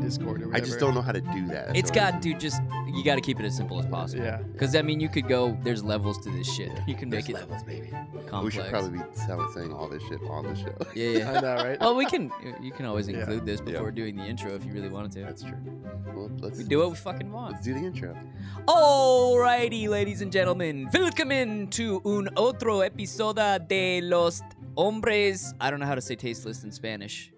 Discord or whatever. I just don't know how to do that. That's It's the only- got, dude, just, you got to keep it as simple as possible. Yeah. Because, I mean, you could go, there's levels to this shit. You can make There's it levels, baby. complex. We should probably be saying all this shit on the show. Yeah, yeah. I know, right? Well, you can always Yeah. include this before Yeah. doing the intro if you really wanted to. That's true. Well, let's We do what we fucking want. Let's do the intro. Alrighty, ladies and gentlemen, welcome to un otro episodio de Los Hombres. I don't know how to say tasteless in Spanish.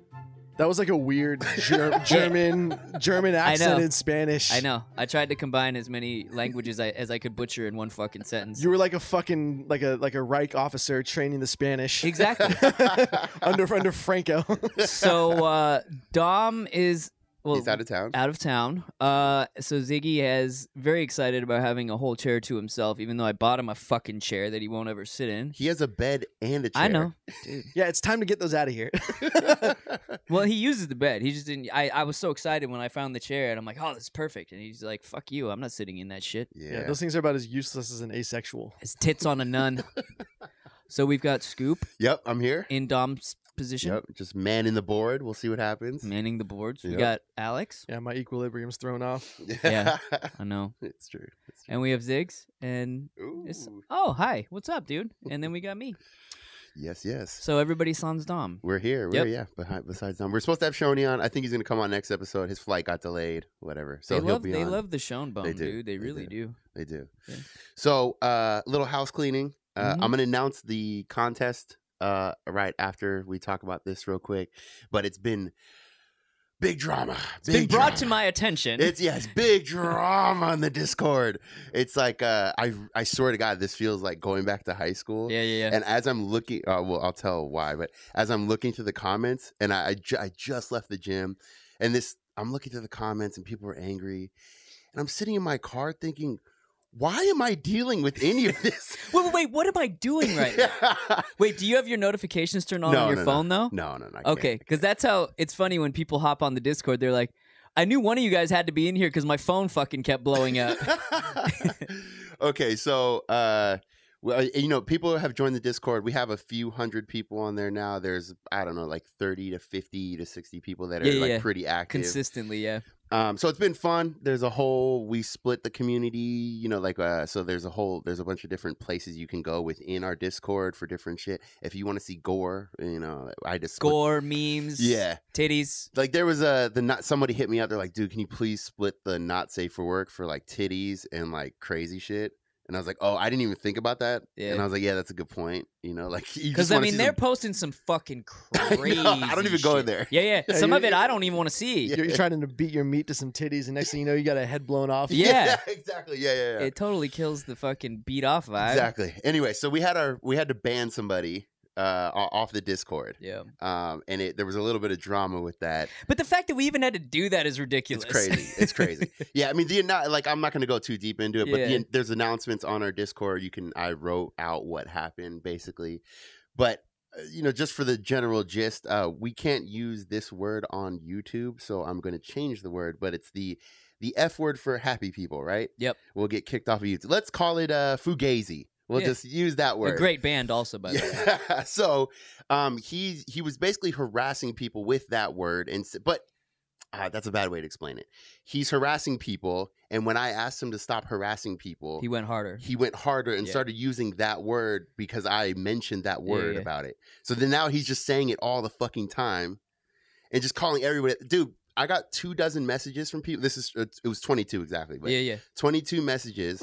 That was like a weird German accent in Spanish. I know. I tried to combine as many languages as I could butcher in one fucking sentence. You were like a fucking like a Reich officer training the Spanish. Exactly. under Franco. So Dom is He's out of town. Out of town. So Ziggy is very excited about having a whole chair to himself, even though I bought him a fucking chair that he won't ever sit in. He has a bed and a chair. I know, dude. Yeah, it's time to get those out of here. Well, he uses the bed. He just didn't. I was so excited when I found the chair, and I'm like, oh, this is perfect. And he's like, fuck you. I'm not sitting in that shit. Yeah. Those things are about as useless as an asexual. His tits on a nun. So we've got Scoop Yep, I'm here. in Dom's position, Yep, just manning the board. We'll see what happens. manning the boards. We Yep. got Alex. Yeah, my equilibrium's thrown off. Yeah. I know. It's true. It's true. And we have Ziggs. And Ooh. oh, hi. What's up, dude? And then we got me. Yes, yes. So everybody sans Dom. We're here. Besides Dom. We're supposed to have Shoney on. I think he's going to come on next episode. His flight got delayed. Whatever. So they he'll be on. love the Shone Bone, They do. dude. They They really do. do. They do. Yeah. So, little house cleaning. Mhm. I'm going to announce the contest right after we talk about this real quick. But it's been big drama. It's been brought to my attention. It's big drama on the Discord. It's like I swear to God, this feels like going back to high school. Yeah. And as I'm looking, well, I'll tell why. But as I'm looking through the comments, and I just left the gym, and I'm looking through the comments, and people are angry, and I'm sitting in my car thinking, why am I dealing with any of this? Wait, what am I doing right now? Wait, do you have your notifications turned on your phone, though? No. I can't. Okay, because that's how it's funny when people hop on the Discord. They're like, I knew one of you guys had to be in here because my phone fucking kept blowing up. Okay, so well, people have joined the Discord. We have a few hundred people on there now. There's, I don't know, like 30 to 50 to 60 people that are pretty active Consistently, yeah. So it's been fun. We split the community, so there's a bunch of different places you can go within our Discord for different shit. If you want to see gore, I just split. Gore, memes, titties. Like there was somebody hit me out. They're like, dude, can you please split the not safe for work for like titties and like crazy shit? And I was like, oh, I didn't even think about that. Yeah. And I was like, yeah, that's a good point. Because I mean, they're posting some fucking crazy. I don't even go in there. Yeah. Some of it I don't even want to see. You're trying to beat your meat to some titties, and next thing you know, you got a head blown off. Yeah, exactly. Yeah. It totally kills the fucking beat off vibe. Exactly. Anyway, so we had to ban somebody off the Discord. Yeah. And there was a little bit of drama with that. But the fact that we even had to do that is ridiculous. It's crazy. Yeah, I mean, I'm not going to go too deep into it, but there's announcements on our Discord. I wrote out what happened basically, but just for the general gist, we can't use this word on YouTube, so I'm going to change the word, but it's the F word for happy people, right? Yep. We'll get kicked off of YouTube. Let's call it Fugazi. We'll just use that word. A great band also, by the way. So he was basically harassing people with that word, but that's a bad way to explain it. He's harassing people, and when I asked him to stop harassing people, he went harder. He went harder and started using that word because I mentioned that word about it. So then now he's just saying it all the fucking time and just calling everybody. Dude, I got 24 messages from people. It was 22 exactly. But 22 messages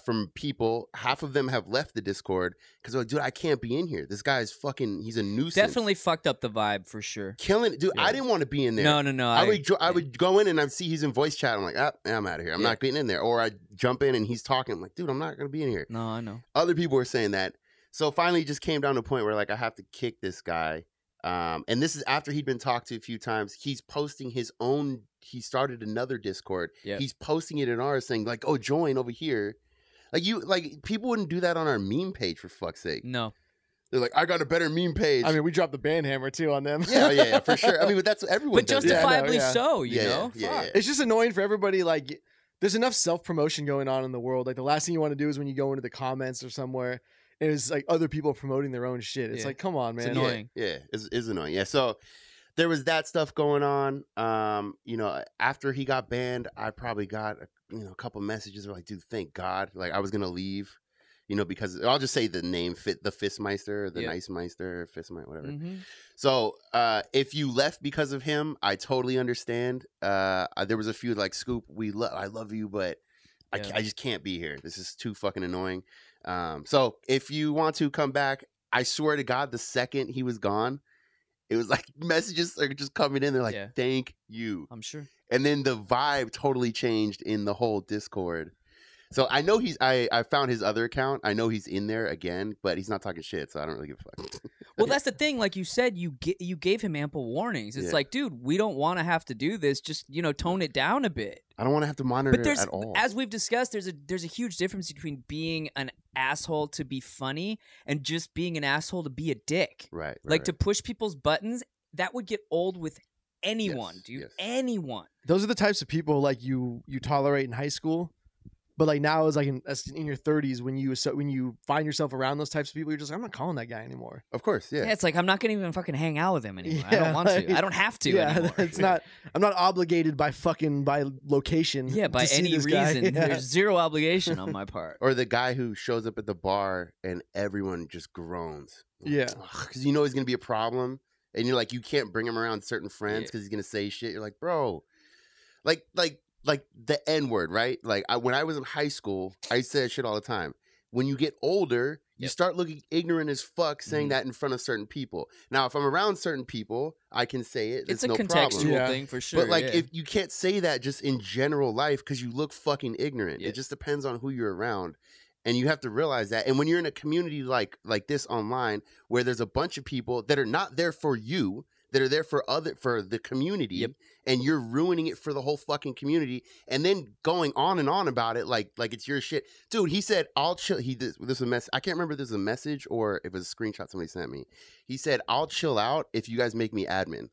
from people. Half of them have left the Discord because they're like, dude, I can't be in here. This guy's he's a nuisance. Definitely fucked up the vibe for sure. Killing it. Dude, I didn't want to be in there. No. I would go in and I'd see he's in voice chat. I'm like, I'm out of here. I'm not getting in there. Or I jump in and he's talking. I'm like, dude, I'm not going to be in here. No, I know. Other people were saying that. So finally it just came down to a point where like I have to kick this guy. And this is after he'd been talked to a few times. He's posting his own. He started another Discord. Yep. He's posting it in ours, saying like, "Oh, join over here." Like people wouldn't do that on our meme page for fuck's sake. No. They're like, I got a better meme page. I mean, we dropped the band hammer too on them. yeah, for sure. I mean, but that's what everyone But does. justifiably Yeah, I know, so, you know? Yeah. It's just annoying for everybody. Like, there's enough self-promotion going on in the world. Like, the last thing you want to do is when you go into the comments or somewhere, and it's like other people promoting their own shit. It's like, come on, man. It's annoying. Yeah, it's annoying. Yeah, so there was that stuff going on. You know, after he got banned, I probably got a couple messages were like, dude, thank God. Like, I was gonna leave. You know, because I'll just say the name the Fistmeister or the Nice Meister, Fistmeister, whatever. Mm-hmm. So if you left because of him, I totally understand. There was a few like, Scoop, I love you, but I just can't be here. This is too fucking annoying. So if you want to come back, I swear to God, the second he was gone, it was like messages are just coming in. They're like, thank you. I'm sure. And then the vibe totally changed in the whole Discord. So I know I found his other account. I know he's in there again, but he's not talking shit, so I don't really give a fuck. Well, that's the thing. Like you said, you gave him ample warnings. It's like, dude, we don't want to have to do this. Just, tone it down a bit. I don't want to have to monitor it at all. As we've discussed, there's a huge difference between being an asshole to be funny and just being an asshole to be a dick. Right. To push people's buttons, that would get old with anyone, dude. Yes. Anyone. Those are the types of people like you tolerate in high school. But like now, it's like in your 30s when you find yourself around those types of people, you're just like, I'm not calling that guy anymore. Of course, yeah. Yeah, it's like I'm not gonna even fucking hang out with him anymore. I don't want to. I don't have to. Anymore. It's not. I'm not obligated by location. Yeah, by any reason. Yeah. There's zero obligation on my part. Or the guy who shows up at the bar and everyone just groans. Yeah, because he's gonna be a problem, and you're like, you can't bring him around certain friends because he's gonna say shit. You're like, bro, like the N-word, right? Like when I was in high school, I said shit all the time. When you get older, you start looking ignorant as fuck saying that in front of certain people. Now, if I'm around certain people, I can say it. It's no a contextual thing for sure. But if you can't say that just in general life because you look fucking ignorant. It just depends on who you're around. And you have to realize that. And when you're in a community like this online, where there's a bunch of people that are not there for you, that are there for the community, and you're ruining it for the whole fucking community, and then going on and on about it like it's your shit, dude. He said, "I'll chill." This was a mess. I can't remember if this is a message or if it was a screenshot somebody sent me. He said, "I'll chill out if you guys make me admin."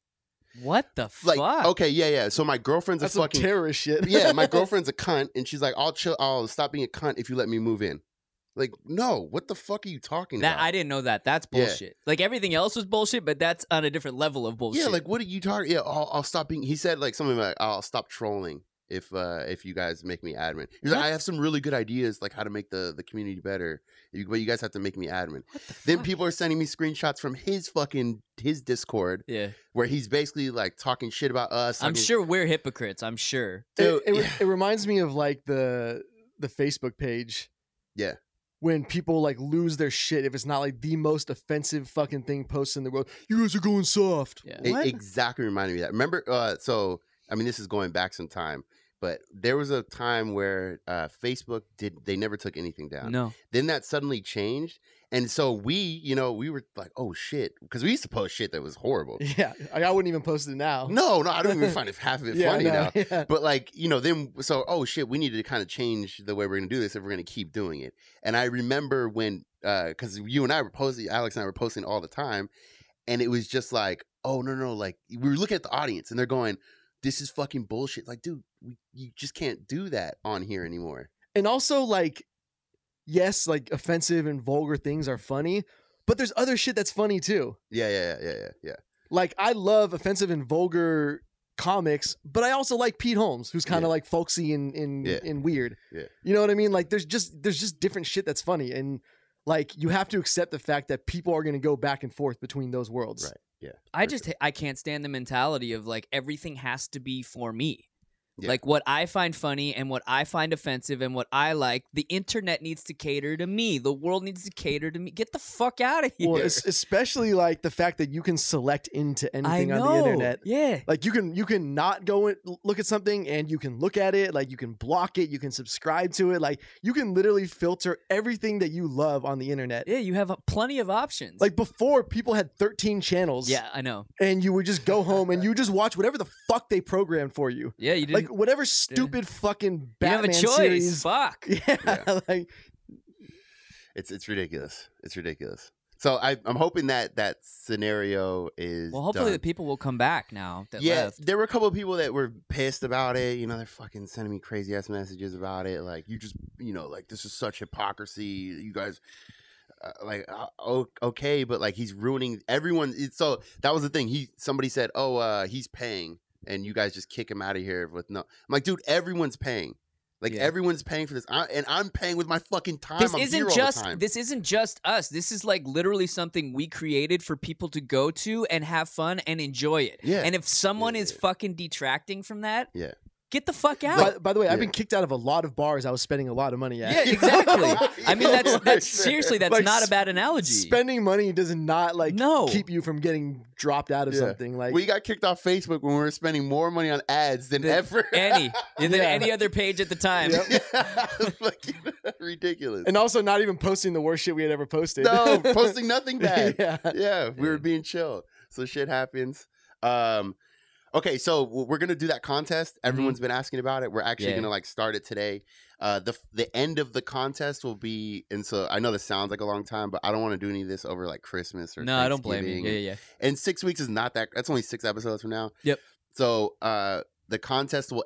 What the fuck? Okay, yeah. So my girlfriend's that's a fucking terrorist shit. Yeah, my girlfriend's a cunt, and she's like, I'll stop being a cunt if you let me move in. Like, no, what the fuck are you talking about? I didn't know that. That's bullshit. Like everything else was bullshit, but that's on a different level of bullshit. Yeah, like what are you talking? Yeah, I'll stop being. He said like something like, I'll stop trolling if you guys make me admin. He's like, I have some really good ideas like how to make the community better, but you guys have to make me admin. Then people are sending me screenshots from his Discord, where he's basically like talking shit about us. I'm sure we're hypocrites. I'm sure. It reminds me of like the Facebook page. Yeah. When people like lose their shit if it's not like the most offensive fucking thing posted in the world. You guys are going soft. Yeah. It exactly reminded me of that. Remember, so I mean, this is going back some time, but there was a time where Facebook they never took anything down. No. Then that suddenly changed. And so we were like, oh shit, because we used to post shit that was horrible. Yeah, I wouldn't even post it now. No, I don't even find half of it funny now. Yeah. But like, then so oh shit, we needed to kind of change the way we're gonna do this if we're gonna keep doing it. And I remember when because you and I were posting, Alex and I were posting all the time, and it was just like, oh no, like we were looking at the audience and they're going, this is fucking bullshit. Like, dude, you just can't do that on here anymore. And also like, yes, like offensive and vulgar things are funny, but there's other shit that's funny too. Yeah. Like I love offensive and vulgar comics, but I also like Pete Holmes, who's kind of like folksy and weird. Yeah. You know what I mean? Like there's just different shit that's funny, and like you have to accept the fact that people are going to go back and forth between those worlds. Right. Yeah. I can't stand the mentality of like everything has to be for me. Yeah. Like what I find funny and what I find offensive and what I like, the internet needs to cater to me. The world needs to cater to me. Get the fuck out of here. Well, especially like the fact that you can select into anything on the internet. Yeah. Like you can not go and look at something and you can look at it. Like you can block it. You can subscribe to it. Like you can literally filter everything that you love on the internet. Yeah, you have plenty of options. Like before, people had 13 channels. Yeah, I know. And you would just go home and you would just watch whatever the fuck they programmed for you. Yeah, you didn't. Like whatever stupid fucking Batman you have a choice. series. Fuck. Yeah. Like it's ridiculous. It's ridiculous. So I'm hoping that scenario is Well, hopefully done. the people will come back now that Yeah, left. there were a couple of people that were pissed about it. You know, they're fucking sending me crazy ass messages about it. Like, you just, you know, like, this is such hypocrisy. You guys, okay, but like, he's ruining everyone. So that was the thing. Somebody said, he's paying, and you guys just kick him out of here with no. I'm like, dude, everyone's paying. Like, everyone's paying for this, and I'm paying with my fucking time. This I'm isn't here just all the time. this isn't just us. This is like literally something we created for people to go to and have fun and enjoy it. Yeah. And if someone is fucking detracting from that, Yeah. get the fuck out. By the way, I've been kicked out of a lot of bars I was spending a lot of money at. Yeah, exactly. I mean, that's Right seriously, that's Like, not a bad analogy. Spending money does not keep you from getting dropped out of something. Like, we got kicked off Facebook when we were spending more money on ads than ever. Than any other page at the time. Fucking ridiculous. And also not even posting the worst shit we had ever posted. No, posting nothing bad. Yeah. We were being chill. So shit happens. Okay, so we're gonna do that contest. Everyone's been asking about it. We're actually gonna like start it today. The end of the contest will be, and so I know this sounds like a long time, but I don't want to do any of this over like Christmas or No, I don't blame you. Thanksgiving. Yeah. And 6 weeks is not that. That's only 6 episodes from now. Yep. So the contest will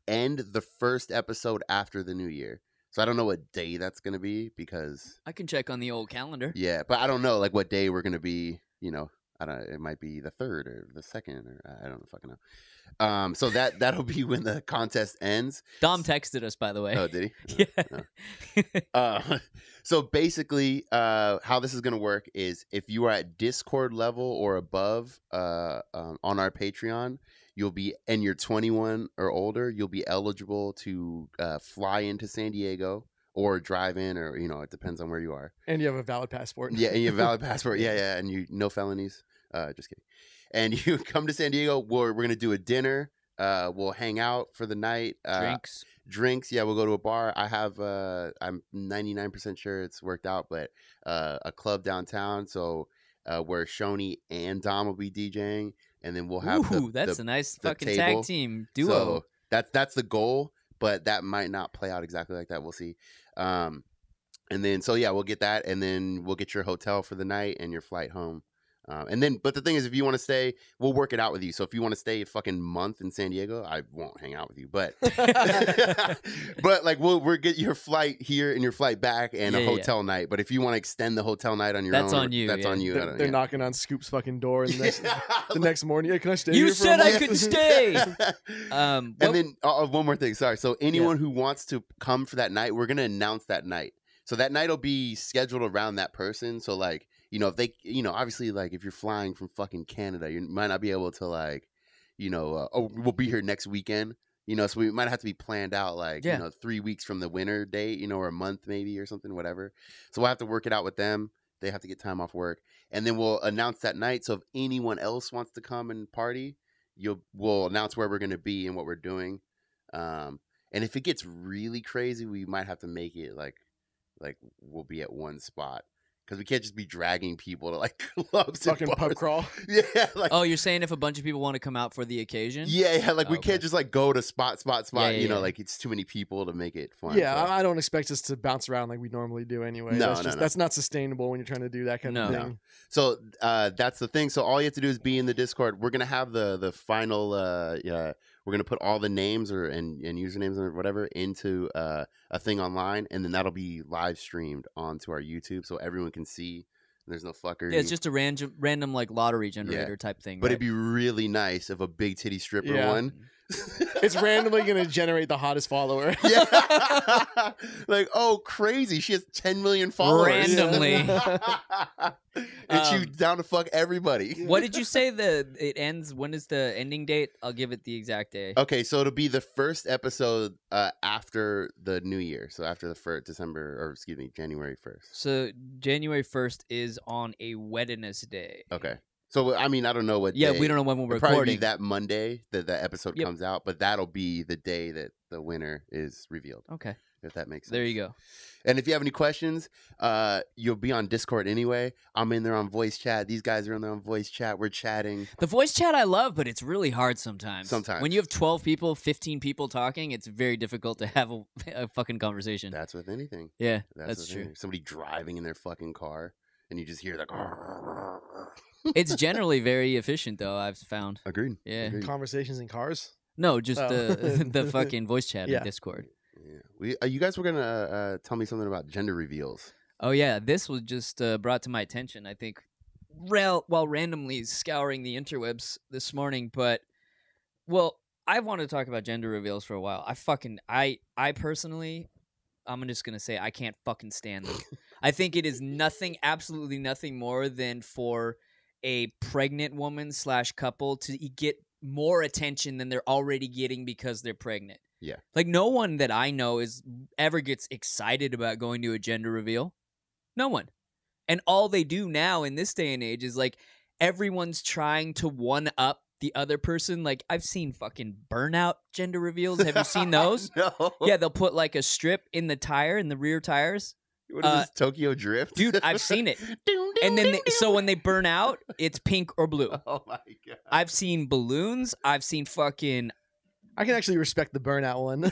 end the first episode after the new year. So I don't know what day that's gonna be because I can check on the old calendar. yeah, but I don't know like what day we're gonna be. You know. I don't. It might be the 3rd or the 2nd, or I don't fucking know. So that'll be when the contest ends. Dom texted us, by the way. Oh, did he? Yeah. So basically, how this is gonna work is if you are at Discord level or above, on our Patreon, and you're 21 or older, you'll be eligible to fly into San Diego. Or drive in, or it depends on where you are. And you have a valid passport. Yeah, and you have a valid passport. Yeah, and you no felonies. Just kidding. And you come to San Diego. We're gonna do a dinner. We'll hang out for the night. Drinks. Yeah, we'll go to a bar. I have. I'm 99% sure it's worked out, but a club downtown. So where Shoney and Dom will be DJing, and then we'll have. That's a nice fucking table. tag team duo. So that's the goal. But that might not play out exactly like that. We'll see. And then, so yeah, we'll get that. And then we'll get your hotel for the night and your flight home. But the thing is, if you want to stay, we'll work it out with you. So if you want to stay a fucking month in San Diego, I won't hang out with you. But, but like, we'll get your flight here and your flight back and a hotel night. But if you want to extend the hotel night on your own, that's on you. That's on you. They're knocking on Scoop's fucking door the next morning. Yeah, can I stay You here said for a I month? could stay. And then one more thing. Sorry. So anyone who wants to come for that night, we're going to announce that night. So that night will be scheduled around that person. So like, if they, obviously like if you're flying from fucking Canada, you might not be able to like, we'll be here next weekend, so we might have to be planned out like, 3 weeks from the winter date, or a month maybe or something, whatever. So we'll have to work it out with them. They have to get time off work. And then we'll announce that night. So if anyone else wants to come and party, we'll announce where we're going to be and what we're doing. And if it gets really crazy, we might have to make it like we'll be at one spot. Because we can't just be dragging people to like clubs fucking and pub crawl. Yeah, like you're saying if a bunch of people want to come out for the occasion? Yeah, like we can't just like go to spot. Yeah. Like it's too many people to make it fun. Yeah, so. I don't expect us to bounce around like we normally do anyway. No, That's not sustainable when you're trying to do that kind of thing. No. So that's the thing. So all you have to do is be in the Discord. We're gonna have the final. We're gonna put all the names and usernames or whatever into a thing online, and then that'll be live streamed onto our YouTube, so everyone can see. There's no fucker. Yeah, it's just a random like lottery generator type thing. But right? it'd be really nice if a big titty stripper won. It's randomly going to generate the hottest follower. Yeah. Like, oh, crazy. She has 10 million followers. Randomly. And she down to fuck everybody. What did you say it ends? When is the ending date? I'll give it the exact day. Okay, so it'll be the first episode after the new year. So after the January 1st. So January 1st is on a Wednesday. Okay. So, I mean, I don't know what day. We don't know when we're It'll probably recording. be that Monday that the episode comes out, but that'll be the day that the winner is revealed. Okay. If that makes sense. There you go. And if you have any questions, you'll be on Discord anyway. I'm in there on voice chat. These guys are in there on voice chat. We're chatting. The voice chat I love, but it's really hard sometimes. When you have 12 people, 15 people talking, it's very difficult to have a fucking conversation. That's with anything. Yeah, that's true. Anything. Somebody driving in their fucking car. and you just hear like. It's generally very efficient, though. I've found. Agreed. Yeah. Agreed. Conversations in cars. No, just Oh. the fucking voice chat in Discord. Yeah. You guys were gonna tell me something about gender reveals. Oh yeah, this was just brought to my attention. I think, while randomly scouring the interwebs this morning. But I've wanted to talk about gender reveals for a while. I personally, I'm just gonna say I can't fucking stand them. I think it is absolutely nothing more than for a pregnant woman / couple to get more attention than they're already getting because they're pregnant. Yeah. Like, no one that I know ever gets excited about going to a gender reveal. No one. And all they do now in this day and age is, like, everyone's trying to one-up the other person. Like, I've seen fucking burnout gender reveals. Have you seen those? No. Yeah, they'll put, like, a strip in the rear tires. What is this, Tokyo Drift? Dude, I've seen it. And then, so when they burn out, it's pink or blue. Oh, my God. I've seen balloons. I've seen fucking... I can actually respect the burnout one.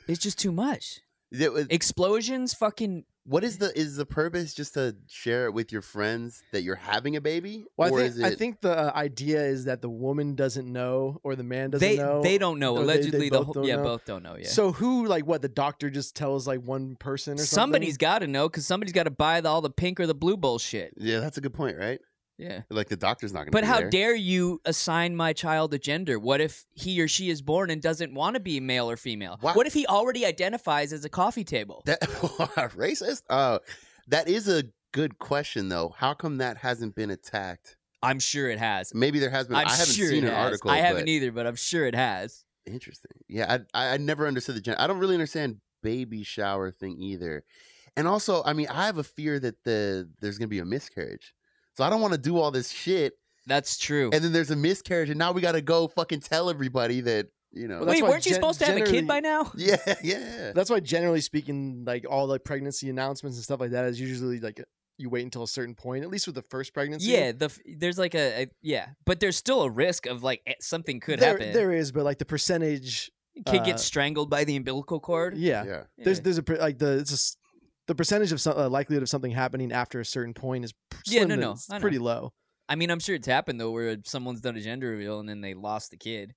It's just too much. Was, Explosions, fucking... What is the purpose? Just to share it with your friends that you're having a baby? Well, or I think the idea is that the woman doesn't know or the man doesn't know. They don't know. Or Allegedly, they both don't know. both don't know. Yeah. So who, like, what? The doctor just tells like one person or something? Somebody's got to know because somebody's got to buy all the pink or the blue bullshit. Yeah, that's a good point, right? Yeah. Like the doctor's not going to But be how there. dare you assign my child a gender? What if he or she is born and doesn't want to be male or female? What if he already identifies as a coffee table? That racist? That is a good question, though. How come that hasn't been attacked? I'm sure it has. Maybe there has been. I haven't seen an article. I haven't either, but I'm sure it has. Interesting. Yeah, I never understood the gender. I don't really understand baby shower thing either. And also, I mean, I have a fear that there's going to be a miscarriage. So I don't want to do all this shit. That's true. And then there's a miscarriage, and now we got to go fucking tell everybody that, you know. Well, wait, weren't you supposed to have a kid by now? Yeah, yeah. That's why, generally speaking, like all the pregnancy announcements and stuff like that is usually like you wait until a certain point, at least with the first pregnancy. Yeah, there's like but there's still a risk of like something could happen. There is, but like the percentage, kid gets strangled by the umbilical cord. Yeah. There's a like the percentage of likelihood of something happening after a certain point is it's pretty low. I mean, I'm sure it's happened though, where someone's done a gender reveal and then they lost the kid.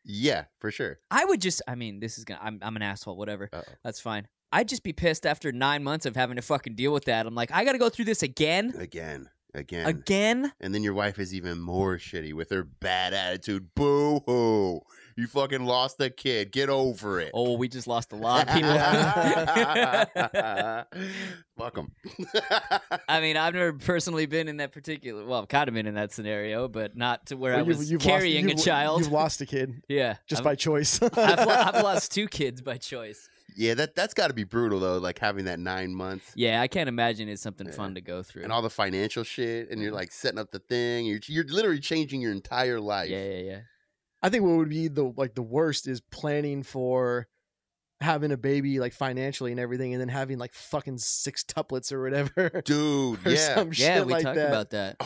Yeah, for sure. I'm an asshole, whatever. Uh-oh. That's fine. I'd just be pissed after 9 months of having to fucking deal with that. I'm like, I got to go through this again? Again. And then your wife is even more shitty with her bad attitude. Boo-hoo. You fucking lost a kid. Get over it. Oh, we just lost a lot of people. Fuck them. I mean, I've never personally been in that particular... Well, I've kind of been in that scenario, but not to where I was carrying a child. You've lost a kid. Yeah. Just by choice. I've lost 2 kids by choice. Yeah, that's got to be brutal, though, like having that 9 months. Yeah, I can't imagine it's something fun to go through. And all the financial shit, and you're like setting up the thing. You're literally changing your entire life. Yeah. I think what would be the worst is planning for having a baby, like financially and everything, and then having like fucking 6 tuplets or whatever. Dude, or yeah. some shit we like talked that. about that.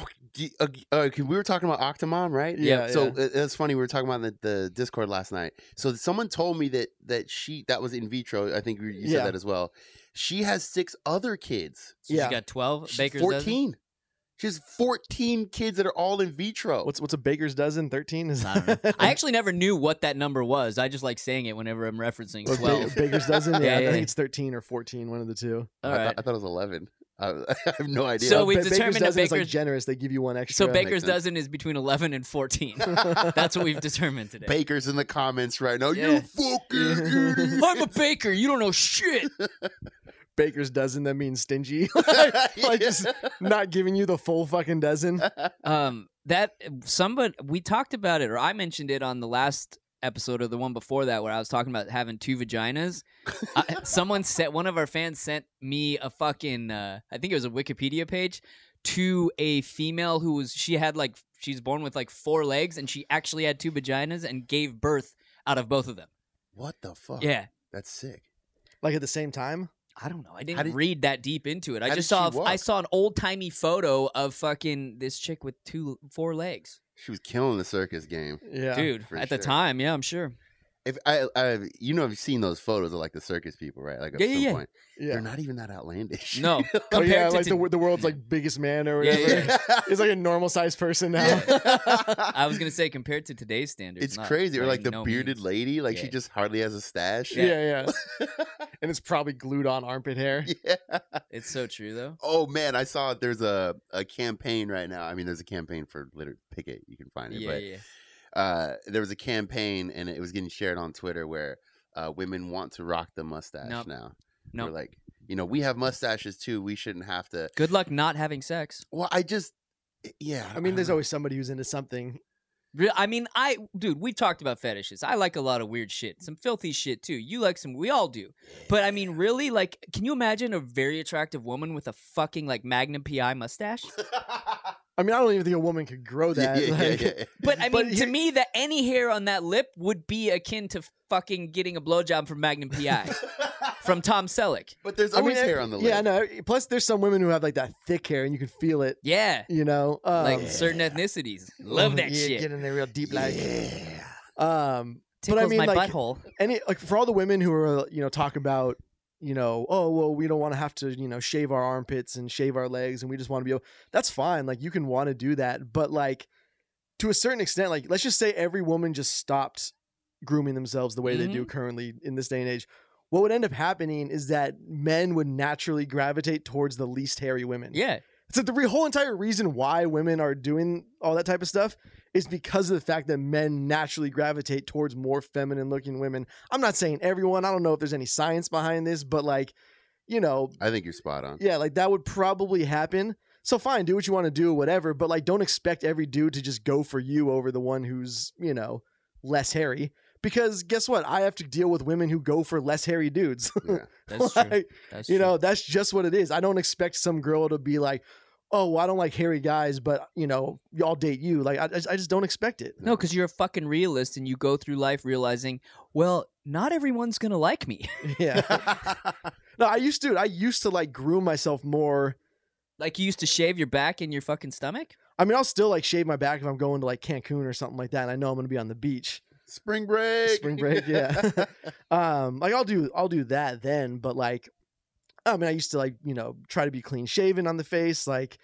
Oh, we were talking about Octomom, right? Yeah. So it's funny, we were talking about the Discord last night. So someone told me that that was in vitro. I think you said that as well. She has 6 other kids. So she's got 12. Baker's 14. dozen? She has 14 kids that are all in vitro. What's a baker's dozen? 13? I don't know. I actually never knew what that number was. I just like saying it whenever I'm referencing 12. Baker's dozen? Yeah, I think it's 13 or 14, one of the two. All right. I thought it was 11. I have no idea. So we've determined that Baker's like generous. They give you one extra. So Baker's dozen is between 11 and 14. That's what we've determined today. Baker's in the comments right now. You fucking I'm a baker. You don't know shit. Baker's dozen, that means stingy. like just not giving you the full fucking dozen. We talked about it, or I mentioned it on the last episode or the one before that, where I was talking about having 2 vaginas. One of our fans sent me a fucking I think it was a Wikipedia page to a female she's born with like 4 legs, and she actually had 2 vaginas and gave birth out of both of them. What the fuck? Yeah, that's sick. Like at the same time? I don't know. I didn't read that deep into it. I saw an old timey photo of fucking this chick with 4 legs. She was killing the circus game. Yeah, dude. At the time, yeah, I'm sure. If you've seen those photos of like the circus people, right? Like at some point, they're not even that outlandish. No, like the world's like biggest man or whatever. Yeah. He's like a normal sized person now. I was gonna say compared to today's standards, It's crazy. Or like the bearded lady, like she just hardly has a stash. Yeah. And it's probably glued on armpit hair. Yeah, it's so true though. Oh man, I saw there's a campaign right now. I mean, there's a campaign for Picket. You can find it. There was a campaign and it was getting shared on Twitter where women want to rock the mustache now. They're like, we have mustaches too. We shouldn't have to. Good luck not having sex. Well, I mean, there's always somebody who's into something. I mean, dude, we've talked about fetishes. I like a lot of weird shit, some filthy shit too. You like some, we all do. But I mean, really, like, can you imagine a very attractive woman with a fucking like Magnum PI mustache? I mean, I don't even think a woman could grow that. But I mean, to me, that any hair on that lip would be akin to fucking getting a blowjob from Magnum PI. From Tom Selleck. But there's always hair on the lip. Yeah, no. Plus, there's some women who have like that thick hair, and you can feel it. Yeah, like certain ethnicities love that shit. Get in there real deep, like. Tickles but I mean, my like, butthole. For all the women who are talk about, oh well, we don't want to have to shave our armpits and shave our legs, and we just want to be able. That's fine. Like you can want to do that, but like to a certain extent, like let's just say every woman just stopped grooming themselves the way they do currently in this day and age. What would end up happening is that men would naturally gravitate towards the least hairy women. Yeah. So the whole entire reason why women are doing all that type of stuff is because of the fact that men naturally gravitate towards more feminine looking women. I'm not saying everyone. I don't know if there's any science behind this, but like, I think you're spot on. Yeah, like that would probably happen. So fine, do what you want to do, whatever. But like, don't expect every dude to just go for you over the one who's, less hairy. Because guess what? I have to deal with women who go for less hairy dudes. Yeah, that's true. That's true. That's just what it is. I don't expect some girl to be like, oh, well, I don't like hairy guys, but, I'll date you. Like, I just don't expect it. No, because you're a fucking realist and you go through life realizing, well, not everyone's going to like me. Yeah. No, I used to like groom myself more. Like you used to shave your back and your fucking stomach? I mean, I'll still like shave my back if I'm going to like Cancun or something like that. And I know I'm going to be on the beach. Spring break, yeah. Like I'll do that then, but like, I mean, I used to like, try to be clean shaven on the face, like,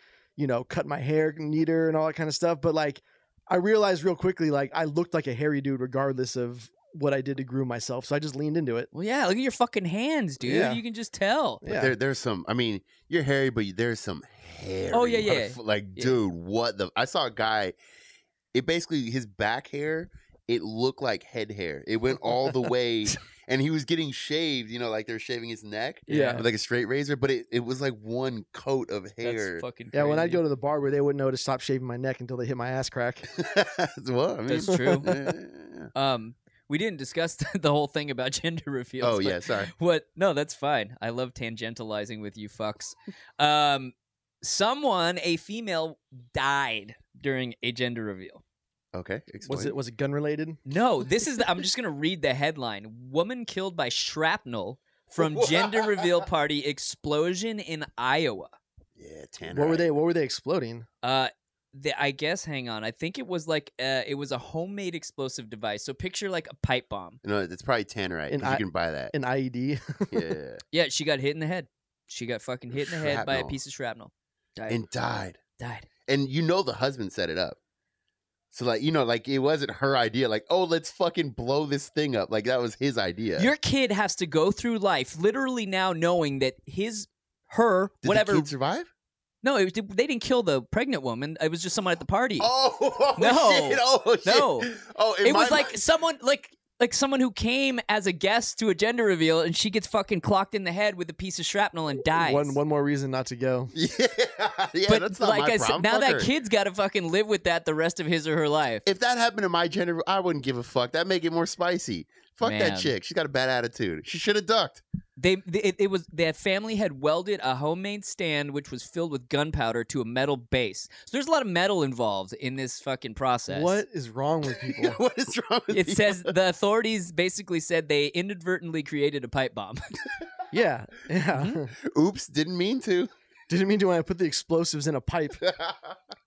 cut my hair neater and all that kind of stuff. But like, I realized real quickly, like I looked like a hairy dude regardless of what I did to groom myself. So I just leaned into it. Well, yeah, look at your fucking hands, dude. Yeah. You can just tell. Yeah. There's some, I mean, you're hairy, but there's some hair. Oh, yeah. Like, dude, what I saw a guy, it basically, his back hair, it looked like head hair. It went all the way, and he was getting shaved, like they're shaving his neck with like a straight razor, but it was like one coat of hair. That's fucking crazy. Yeah, when I go to the barber, they wouldn't know to stop shaving my neck until they hit my ass crack. Well, I mean, that's true. Yeah. We didn't discuss the whole thing about gender reveals. Oh, yeah, sorry. No, that's fine. I love tangentializing with you fucks. A female died during a gender reveal. Okay, explain. Was it gun related? No, I'm just gonna read the headline: Woman killed by shrapnel from gender reveal party explosion in Iowa. Yeah, Tanner. What were they exploding? I guess. Hang on. I think it was like it was a homemade explosive device. So picture like a pipe bomb. No, it's probably Tannerite. You can buy that. An IED. Yeah. Yeah, she got hit in the head. She got fucking hit in the head by a piece of shrapnel. Died. And the husband set it up. So, like, like, it wasn't her idea. Like, oh, let's fucking blow this thing up. Like, that was his idea. Your kid has to go through life literally now knowing that Did whatever. The kid survive? No, they didn't kill the pregnant woman. It was just someone at the party. Oh, no. Shit. Oh, shit. No. Oh, it was like someone, like someone who came as a guest to a gender reveal, and she gets fucking clocked in the head with a piece of shrapnel and dies. One more reason not to go. Yeah, but that's not like my I said, problem. now Fuck that her. kid's got to fucking live with that the rest of his or her life. If that happened to my gender, I wouldn't give a fuck. That'd make it more spicy. Fuck that chick. She's got a bad attitude. She should have ducked. Their family had welded a homemade stand which was filled with gunpowder to a metal base. So there's a lot of metal involved in this fucking process. What is wrong with people? What is wrong with people? It says the authorities basically said they inadvertently created a pipe bomb. Yeah. Mm-hmm. Oops, didn't mean to. Didn't mean to when I put the explosives in a pipe.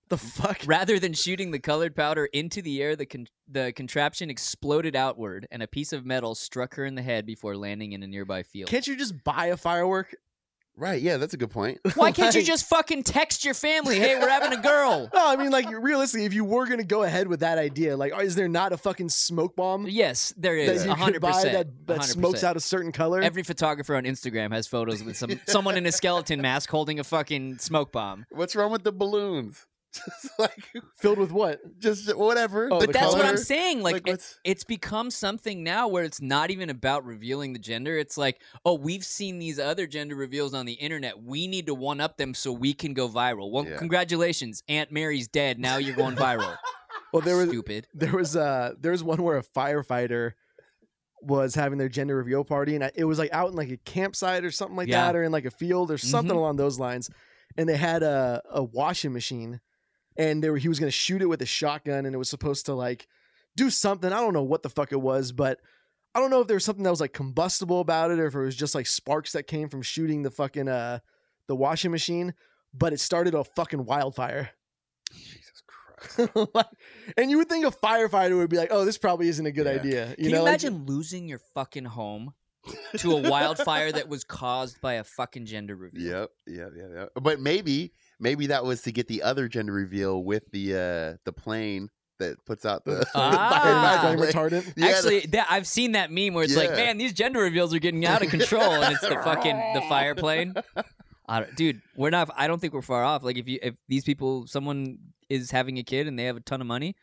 The fuck? Rather than shooting the colored powder into the air, the contraption exploded outward, and a piece of metal struck her in the head before landing in a nearby field. Can't you just buy a firework? Right, yeah, that's a good point. Why can't you just fucking text your family, hey, we're having a girl? No, I mean, like, realistically, if you were going to go ahead with that idea, like, is there not a fucking smoke bomb Yes, there that is. you could buy 100%. that 100%. smokes out a certain color? Every photographer on Instagram has photos with someone in a skeleton mask holding a fucking smoke bomb. What's wrong with the balloons? Just like Filled with what? just whatever. Oh, But the that's what color? I'm saying. Like, what's- it's become something now where it's not even about revealing the gender. It's like, oh, we've seen these other gender reveals on the internet. We need to one-up them so we can go viral. Well, Yeah. congratulations. Aunt Mary's dead. Now you're going viral. Well, Stupid. there was one where a firefighter was having their gender reveal party, and it was like out in like a campsite or something like Yeah. that, or in like a field or something Mhm. along those lines. And they had a washing machine, and he was going to shoot it with a shotgun, and it was supposed to like do something. I don't know what the fuck it was, but I don't know if there was something that was like combustible about it, or if it was just like sparks that came from shooting the fucking the washing machine. But it started a fucking wildfire. Jesus Christ. Like, and you would think a firefighter would be like, "Oh, this probably isn't a good Yeah. idea." Can you know, like- imagine losing your fucking home to a wildfire that was caused by a fucking gender reveal? Yep. But maybe that was to get the other gender reveal with the plane that puts out the Ah. flame retardant. Yeah, Actually, I've seen that meme where it's like, Yeah. man, these gender reveals are getting out of control, and it's the fucking the fire plane. Dude, we're not. I don't think we're far off. Like, if these people, someone is having a kid and they have a ton of money,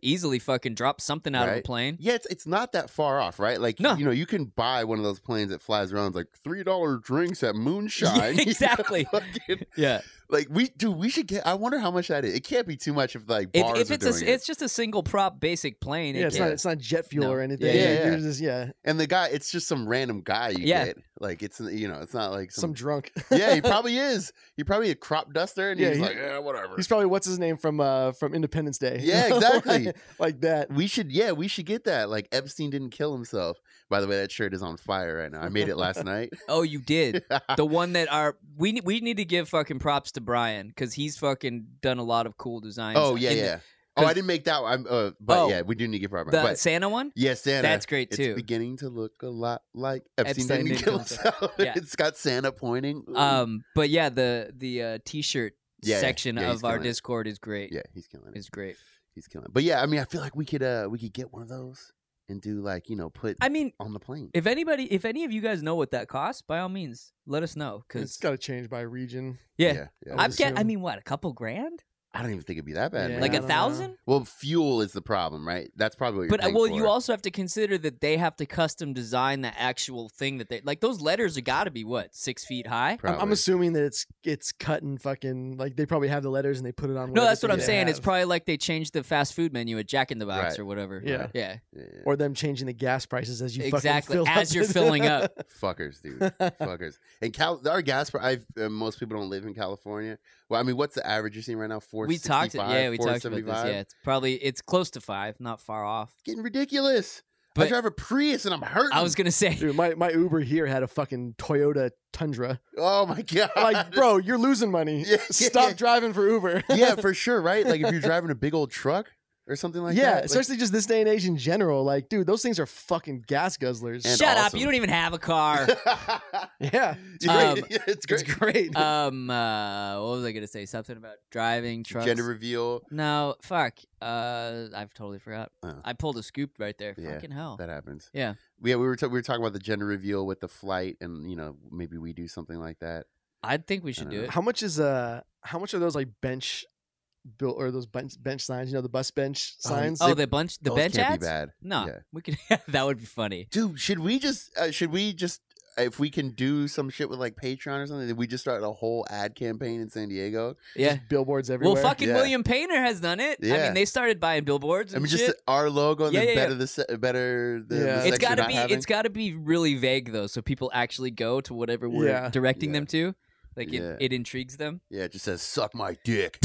easily fucking drop something out of a Right. plane. Yeah, it's not that far off, right? Like, No. you can buy one of those planes that flies around. It's like $3 drinks at Moonshine. Yeah, exactly. Fucking- Yeah. like we should get. I wonder how much that is. It can't be too much if like bars If are it's doing it. it's just a single prop basic plane. Yeah, it- it's not jet fuel No. or anything. Yeah, You're yeah. just And the guy, it's just some random guy you Yeah. get. Like it's it's not like some drunk. yeah, he probably is. He probably a crop duster, and Yeah, he's he- like, yeah, whatever. He's probably what's his name from Independence Day. Yeah, exactly. like that. We should get that. Like Epstein didn't kill himself. By the way, that shirt is on fire right now. I made it last night. Oh, you did. The one that we need to give fucking props to Brian because he's fucking done a lot of cool designs. Oh yeah, in the- yeah. Oh, I didn't make that one. But Oh, yeah, we do need to get proper. The But Santa one. yeah, Santa. That's great, It's too. beginning to look a lot like Epstein Epstein didn't kill himself. Yeah. It's got Santa pointing. Ooh. But yeah, the t-shirt Yeah, section yeah, he's of our killing it. Discord is great. Yeah, he's killing it. Is great. He's killing it. But yeah, I mean, I feel like we could get one of those and do like put I mean, on the plane. if any of you guys know what that costs, by all means, let us know. It's Because got to change by region. yeah, yeah. I I would get. I assume. mean, what, a couple grand? I don't even think it'd be that bad. Yeah. man. Like I a don't know. 1,000? Well, fuel is the problem, right? That's probably what you're But paying well, for. you also have to consider that they have to custom design the actual thing that they like. Those letters have got to be what, 6 feet high? I'm Probably. assuming that it's cut and fucking like they probably have the letters and they put it on. No, whatever that's what thing I'm they saying. It's have. probably like they changed the fast food menu at Jack in the Box Right. or whatever. Yeah. Yeah. Yeah. or them changing the gas prices as you Exactly, fucking fill as up. you're filling up. Fuckers, dude. Fuckers. And our gas price, most people don't live in California. Well, I mean, what's the average you're seeing right now? We talked. Yeah, we talked about this. 475? Yeah, it's close to 5, not far off. Getting ridiculous. I But- drive a Prius and I'm hurting. I was gonna say, Dude, my Uber here had a fucking Toyota Tundra. Oh my god. Like, bro, you're losing money. Yeah, Stop yeah. driving for Uber. Yeah, for sure, right? Like if you're driving a big old truck or something like yeah, that. especially just this day and age in general. Like, dude, those things are fucking gas guzzlers. And shut up! awesome. You don't even have a car. Yeah, it's great. Um, Yeah, it's it's great. great. What was I gonna say? Something about driving trucks. Gender reveal. No, fuck. I've totally forgot. Oh. I pulled a scoop right there. Yeah, Fucking hell. That happens. Yeah. Yeah, we were talking about the gender reveal with the flight, and maybe we do something like that. I think we should do it. How much are those like bench built or those bench signs? The bus bench signs. Oh, the bench Those ads? can't be bad. No, Yeah. we could. That would be funny. Dude, should we just if we can do some shit with like Patreon or something, we just start a whole ad campaign in San Diego? Yeah. Just billboards everywhere. Well, fucking Yeah. William Painter has done it. I Yeah. mean, they started buying billboards. I And mean, shit. just our logo and Yeah, then yeah, better the Yeah. sex It's you're got to not be. having. It's got to be really vague though, so people actually go to whatever we're Yeah. directing Yeah. them to. Like Yeah. it intrigues them. Yeah, it just says "suck my dick."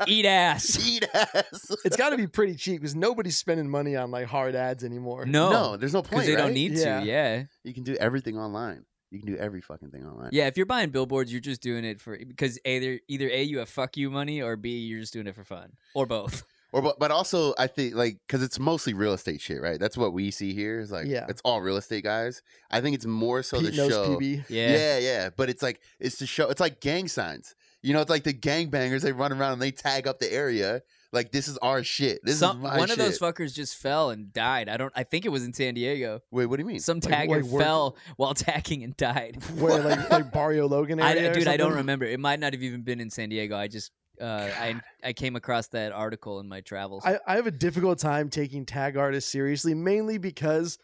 Eat ass. Eat ass. It's got to be pretty cheap because nobody's spending money on like hard ads anymore. No, No, there's no point. because they don't right? need Yeah. to. Yeah. You can do everything online. You can do every fucking thing online. Yeah, if you're buying billboards, you're just doing it because either A, you have fuck you money, or B, you're just doing it for fun, or both. Or but also I think like because it's mostly real estate shit, right? That's what we see here. Is like it's all real estate guys. I think it's more so Pete the knows show. PB. Yeah. But it's like it's to show. It's like gang signs. You know, it's like the gangbangers. They run around and they tag up the area. Like this is our shit. This is my one shit. of those fuckers just fell and died. I think it was in San Diego. Wait, what do you mean? Some tagger fell while tagging and died. Where like Barrio Logan area? Dude, I don't remember. It might not have even been in San Diego. I just I came across that article in my travels. I have a difficult time taking tag artists seriously, mainly because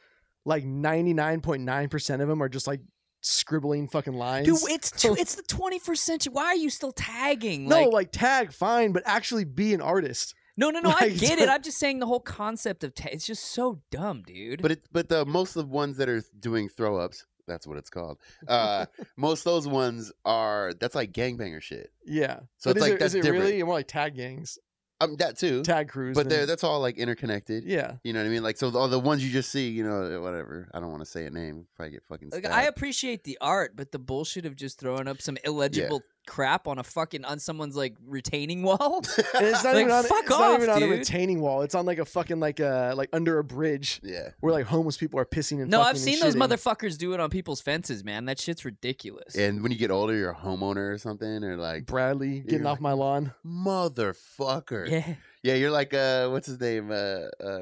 like 99.9% of them are just like scribbling fucking lines. Dude, it's the 21st century. Why are you still tagging? No, like tag, fine, but actually be an artist. No, I get it. I'm just saying the whole concept of it's just so dumb, dude. But the most of the ones that are doing throw ups, that's what it's called. Most of those ones that's like gangbanger shit. Yeah. So it's like that's different. Really more like tag gangs? That too. Tag crews. But that's all like interconnected. Yeah. You know what I mean? Like so all the ones you just see, you know, whatever. I don't want to say a name. Probably get fucking stabbed. I appreciate the art, but the bullshit of just throwing up some illegible crap on someone's like retaining wall. And it's not like, even on, fuck it's off, not even on a dude. retaining wall. It's on like a fucking like under a bridge. Yeah. Where like homeless people are pissing and No, fucking I've seen and those shitting. motherfuckers do it on people's fences, man. That shit's ridiculous. And when you get older, you're a homeowner or something, or like Bradley getting off my lawn. Motherfucker. Yeah. Yeah, you're like what's his name?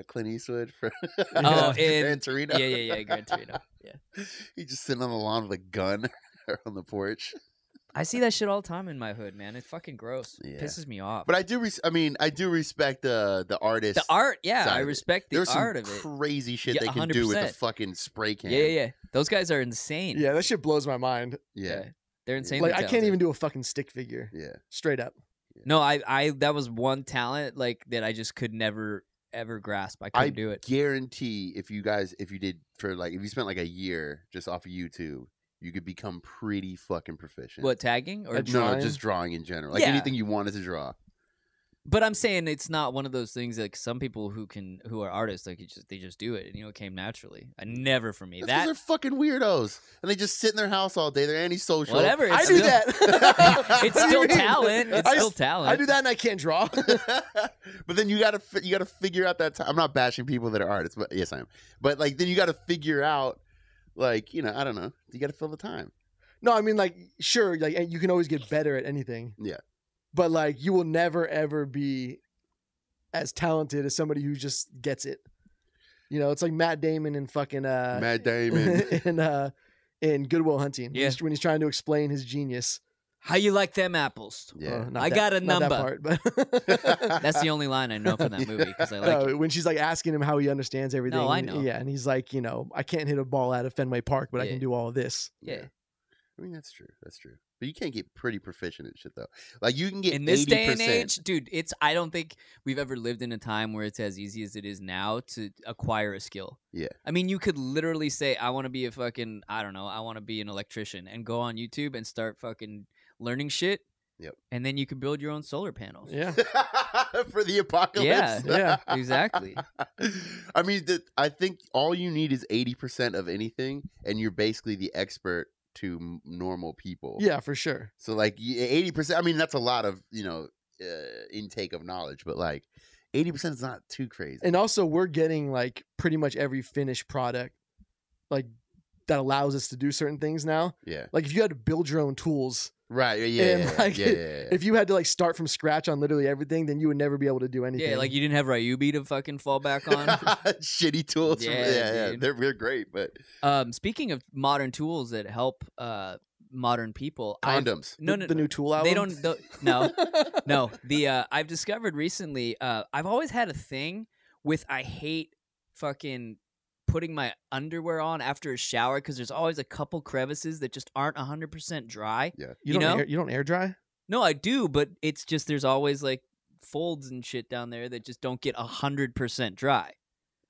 Clint Eastwood from Gran Torino. Yeah, Gran Torino. Yeah. He's just sitting on the lawn with a gun on the porch. I see that shit all the time in my hood, man. It's fucking gross. Yeah. It pisses me off. But I do respect the artist. The art, yeah, side I of it. respect the There's some art of it. crazy shit Yeah, they can do with 100%. the fucking spray can. Yeah. Those guys are insane. Yeah, that shit blows my mind. Yeah. They're insane. Like I can't even do a fucking stick figure. Yeah. Straight up. No, I that was one talent like that I just could never ever grasp. I couldn't do it. Guarantee if you spent like a year just off of YouTube, you could become pretty fucking proficient. What, tagging or No, just drawing in general. Like anything you wanted to draw. But I'm saying it's not one of those things like some people who are artists, like they just do it, and it came naturally. Never for me. That's 'cause they're fucking weirdos, and they just sit in their house all day. They're antisocial. Whatever. I do that. It's still talent. It's still talent. I do that and I can't draw. But then you gotta figure out that time. I'm not bashing people that are artists, but yes, I am. But like then you gotta figure out, like I don't know. You gotta fill the time. No, I mean like sure, like you can always get better at anything. Yeah. But like you will never ever be as talented as somebody who just gets it. You know, it's like Matt Damon and fucking Matt Damon in Good Will Hunting. Yeah. When he's trying to explain his genius. How you like them apples? Yeah. Not I got a not that number. part, but That's the only line I know from that movie because I like it. when she's like asking him how he understands everything. No, I know. Yeah, and he's like, I can't hit a ball out of Fenway Park, but I Yeah. can do all of this. Yeah. I mean that's true. That's true. But you can't get pretty proficient at shit though. Like you can get In this 80%. day and age, dude, I don't think we've ever lived in a time where it's as easy as it is now to acquire a skill. Yeah. I mean, you could literally say, I want to be I want to be an electrician and go on YouTube and start fucking learning shit. Yep. And then you can build your own solar panels. Yeah. For the apocalypse. Yeah. Exactly. I mean, I think all you need is 80% of anything, and you're basically the expert to normal people. Yeah, for sure. So like 80%. I mean, that's a lot of intake of knowledge, but like 80% is not too crazy. And also, we're getting like pretty much every finished product, like that allows us to do certain things now. Yeah. Like if you had to build your own tools, right? Yeah. and like yeah. if you had to like start from scratch on literally everything, then you would never be able to do anything. Yeah, like you didn't have Ryubi to fucking fall back on. Shitty tools. Yeah, dude. They're great, but Speaking of modern tools that help modern people, condoms. The new Tool album. No. I've discovered recently. I've always had a thing with I hate fucking putting my underwear on after a shower because there's always a couple crevices that just aren't 100% dry. Yeah. You don't air dry? No, I do, but it's just there's always like folds and shit down there that just don't get 100% dry.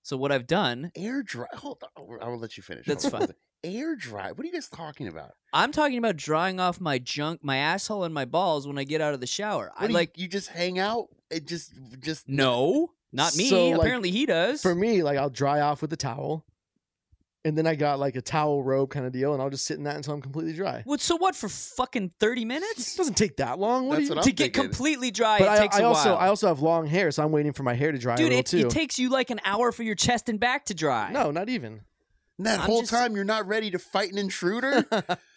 So what I've done, Air dry. Hold on, I will let you finish. That's fine. Air dry. What are you guys talking about? I'm talking about drying off my junk, my asshole, and my balls when I get out of the shower. You just hang out. It just no, not me. So, like, Apparently he does. For me, like I'll dry off with a towel, and then I got like a towel robe kind of deal, and I'll just sit in that until I'm completely dry. What? So what? For fucking 30 It minutes doesn't take that long. What That's do you? what I'm to get thinking. completely dry? But It takes a while. I also have long hair, so I'm waiting for my hair to dry Dude, a little it too. takes you like an hour for your chest and back to dry. No, not even. And that I'm whole just- time you're not ready to fight an intruder.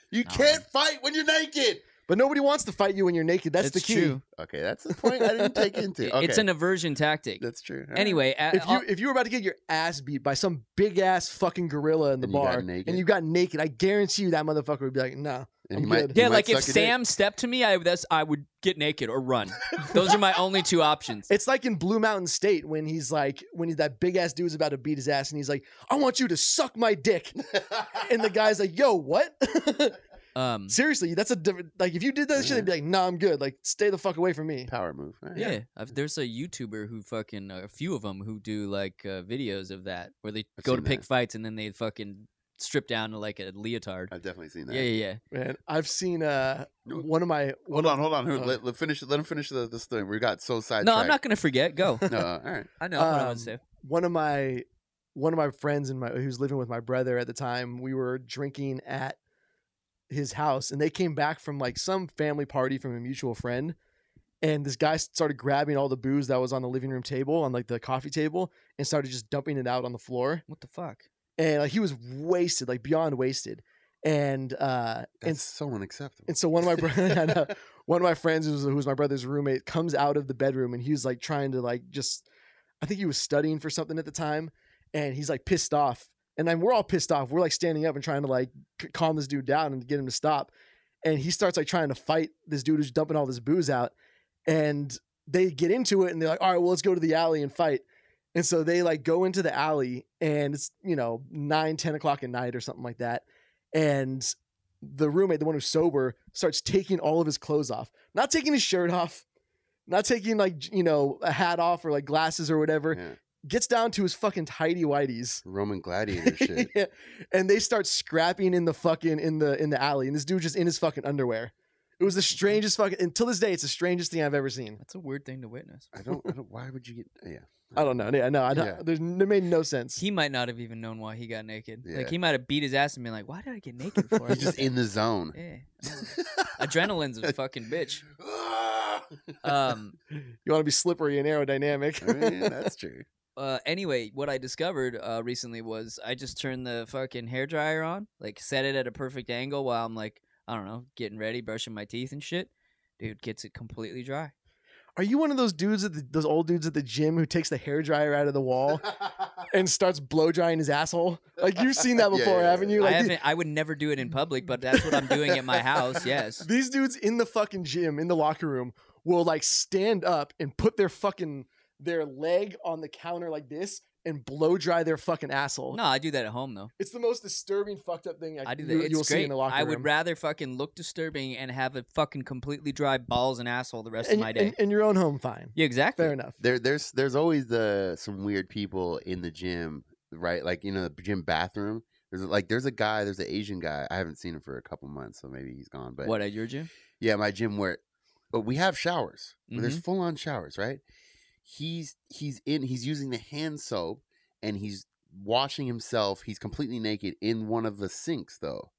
You can't fight when you're naked. But nobody wants to fight you when you're naked. That's the It's key. true. Okay, that's the point I didn't take into. Okay. It's an aversion tactic. That's true. All right. Anyway, If you were about to get your ass beat by some big ass fucking gorilla in the And you got bar naked? and you got naked, I guarantee you that motherfucker would be like, "No, And I'm he might- good." he yeah, might like if suck your dick. Sam stepped to me, I would get naked or run. Those are my only two options. It's like in Blue Mountain State when that big ass dude's about to beat his ass and he's like, "I want you to suck my dick," and the guy's like, "Yo, what?" Seriously, that's a different. Like if you did that shit, they'd be like, "Nah, I'm good. Like stay the fuck away from me." Power move. All right. Yeah, there's a YouTuber who fucking a few of them who do like videos of that where they I've go to seen pick that. fights and then they fucking strip down to like a leotard. I've definitely seen that. Yeah. Man, I've seen one of my Hold on. Let him finish this thing. We got so sidetracked. No, I'm not gonna forget. Go. No, all right. I know what I would say. one of my friends who's living with my brother at the time, we were drinking at his house and they came back from like some family party from a mutual friend, and this guy started grabbing all the booze that was on the living room table, on like the coffee table, and started just dumping it out on the floor. What the fuck? And like he was wasted, like beyond wasted. And That's so unacceptable. and so one of my friends who was my brother's roommate comes out of the bedroom and he was like trying to like I think he was studying for something at the time, and he's like pissed off. And then we're all pissed off. We're like standing up and trying to like calm this dude down and get him to stop. And he starts like trying to fight this dude who's dumping all this booze out. And they get into it and they're like, "All right, well, let's go to the alley and fight." And so they like go into the alley and it's, 9-10 o'clock at night or something like that. And the roommate, the one who's sober, starts taking all of his clothes off, not taking his shirt off, not taking like, a hat off or like glasses or whatever. Yeah. Gets down to his fucking tidy whities. Roman gladiator shit. Yeah. And they start scrapping in the fucking in the alley, and this dude just in his fucking underwear. It was the strangest fucking. Until this day, it's the strangest thing I've ever seen. That's a weird thing to witness. I don't. Why would you get? Yeah. I don't know. Yeah, no, I don't. Yeah. It made no sense. He might not have even known why he got naked. Yeah. Like he might have beat his ass and been like, "Why did I get naked for?" He's just in the zone. Yeah. Adrenaline's a fucking bitch. You want to be slippery and aerodynamic. I mean, that's true. Anyway, what I discovered recently was I just turned the fucking hairdryer on, like set it at a perfect angle while I'm like, I don't know, getting ready, brushing my teeth and shit. Dude, gets it completely dry. Are you one of those dudes those old dudes at the gym who takes the hairdryer out of the wall and starts blow drying his asshole? Like you've seen that before, Yeah. haven't you? Like I haven't. I would never do it in public, but that's what I'm doing at my house. Yes. these dudes in the fucking gym, in the locker room, will like stand up and put their leg on the counter like this and blow dry their fucking asshole. No, I do that at home though. It's the most disturbing, fucked up thing I do that. you'll It's see great. in the locker room. I would rather fucking look disturbing and have a fucking completely dry balls and asshole the rest of my day. In your own home, fine. Yeah, exactly. Fair enough. There's always some weird people in the gym, right? Like the gym bathroom. There's an Asian guy. I haven't seen him for a couple months, so maybe he's gone. But What, at your gym? yeah, my gym but we have showers. Mm-hmm. There's full on showers, right? He's using the hand soap and he's washing himself. He's completely naked in one of the sinks though.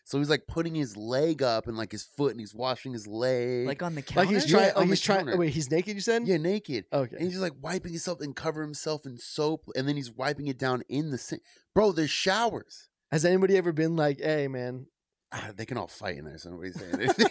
So he's like putting his leg up and like his foot and he's washing his leg. Like on the counter? Like he's trying. Yeah, on he's the trying. counter. Wait, he's naked. You said? Yeah, naked. Okay. And he's just like wiping himself and cover himself in soap and then he's wiping it down in the sink. Bro, there's showers. Has anybody ever been like, "Hey, man"? They can all fight in there, so nobody's saying anything.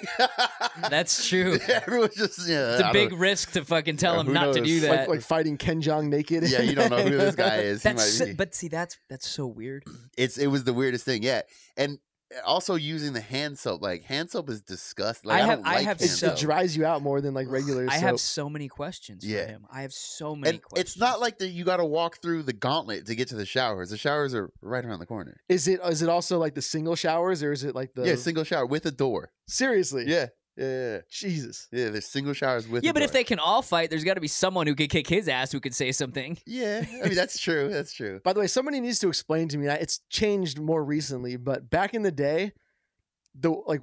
That's true. Everyone's just It's a big risk to fucking tell Yeah, him who not to knows? do that. Like fighting Ken Jeong naked. Yeah, you don't know who this guy is. He might be. But see, that's so weird. It was the weirdest thing, yeah. And also using the hand soap. Like hand soap is disgusting. Like, I I have- don't I like have hand It so- soap. dries you out more than like regular I soap. have so many questions Yeah. for him. I have so many And questions. it's not like that you got to walk through the gauntlet to get to the showers. The showers are right around the corner. Is it also like the single showers or is it like the? Yeah, single shower with a door. Seriously. Yeah. Yeah. Jesus. Yeah, there's single showers with Yeah, a but if door. they can all fight, there's got to be someone who could kick his ass who could say something. Yeah. I mean, that's true. That's true. By the way, somebody needs to explain to me. It's changed more recently, but back in the day,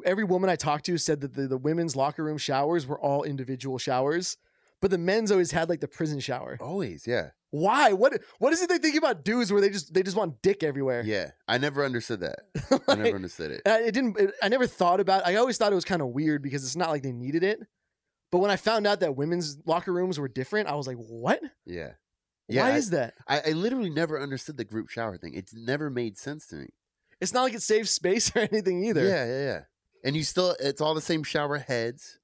every woman I talked to said that the women's locker room showers were all individual showers, but the men's always had like the prison shower. Always, yeah. Why? What is it they think about dudes where they just want dick everywhere? Yeah, I never understood that. I never understood it. I never thought about it. I always thought it was kind of weird because it's not like they needed it. But when I found out that women's locker rooms were different, I was like, what? Yeah. Why is that? I literally never understood the group shower thing. It's never made sense to me. It's not like it saves space or anything either. Yeah. And it's all the same shower heads.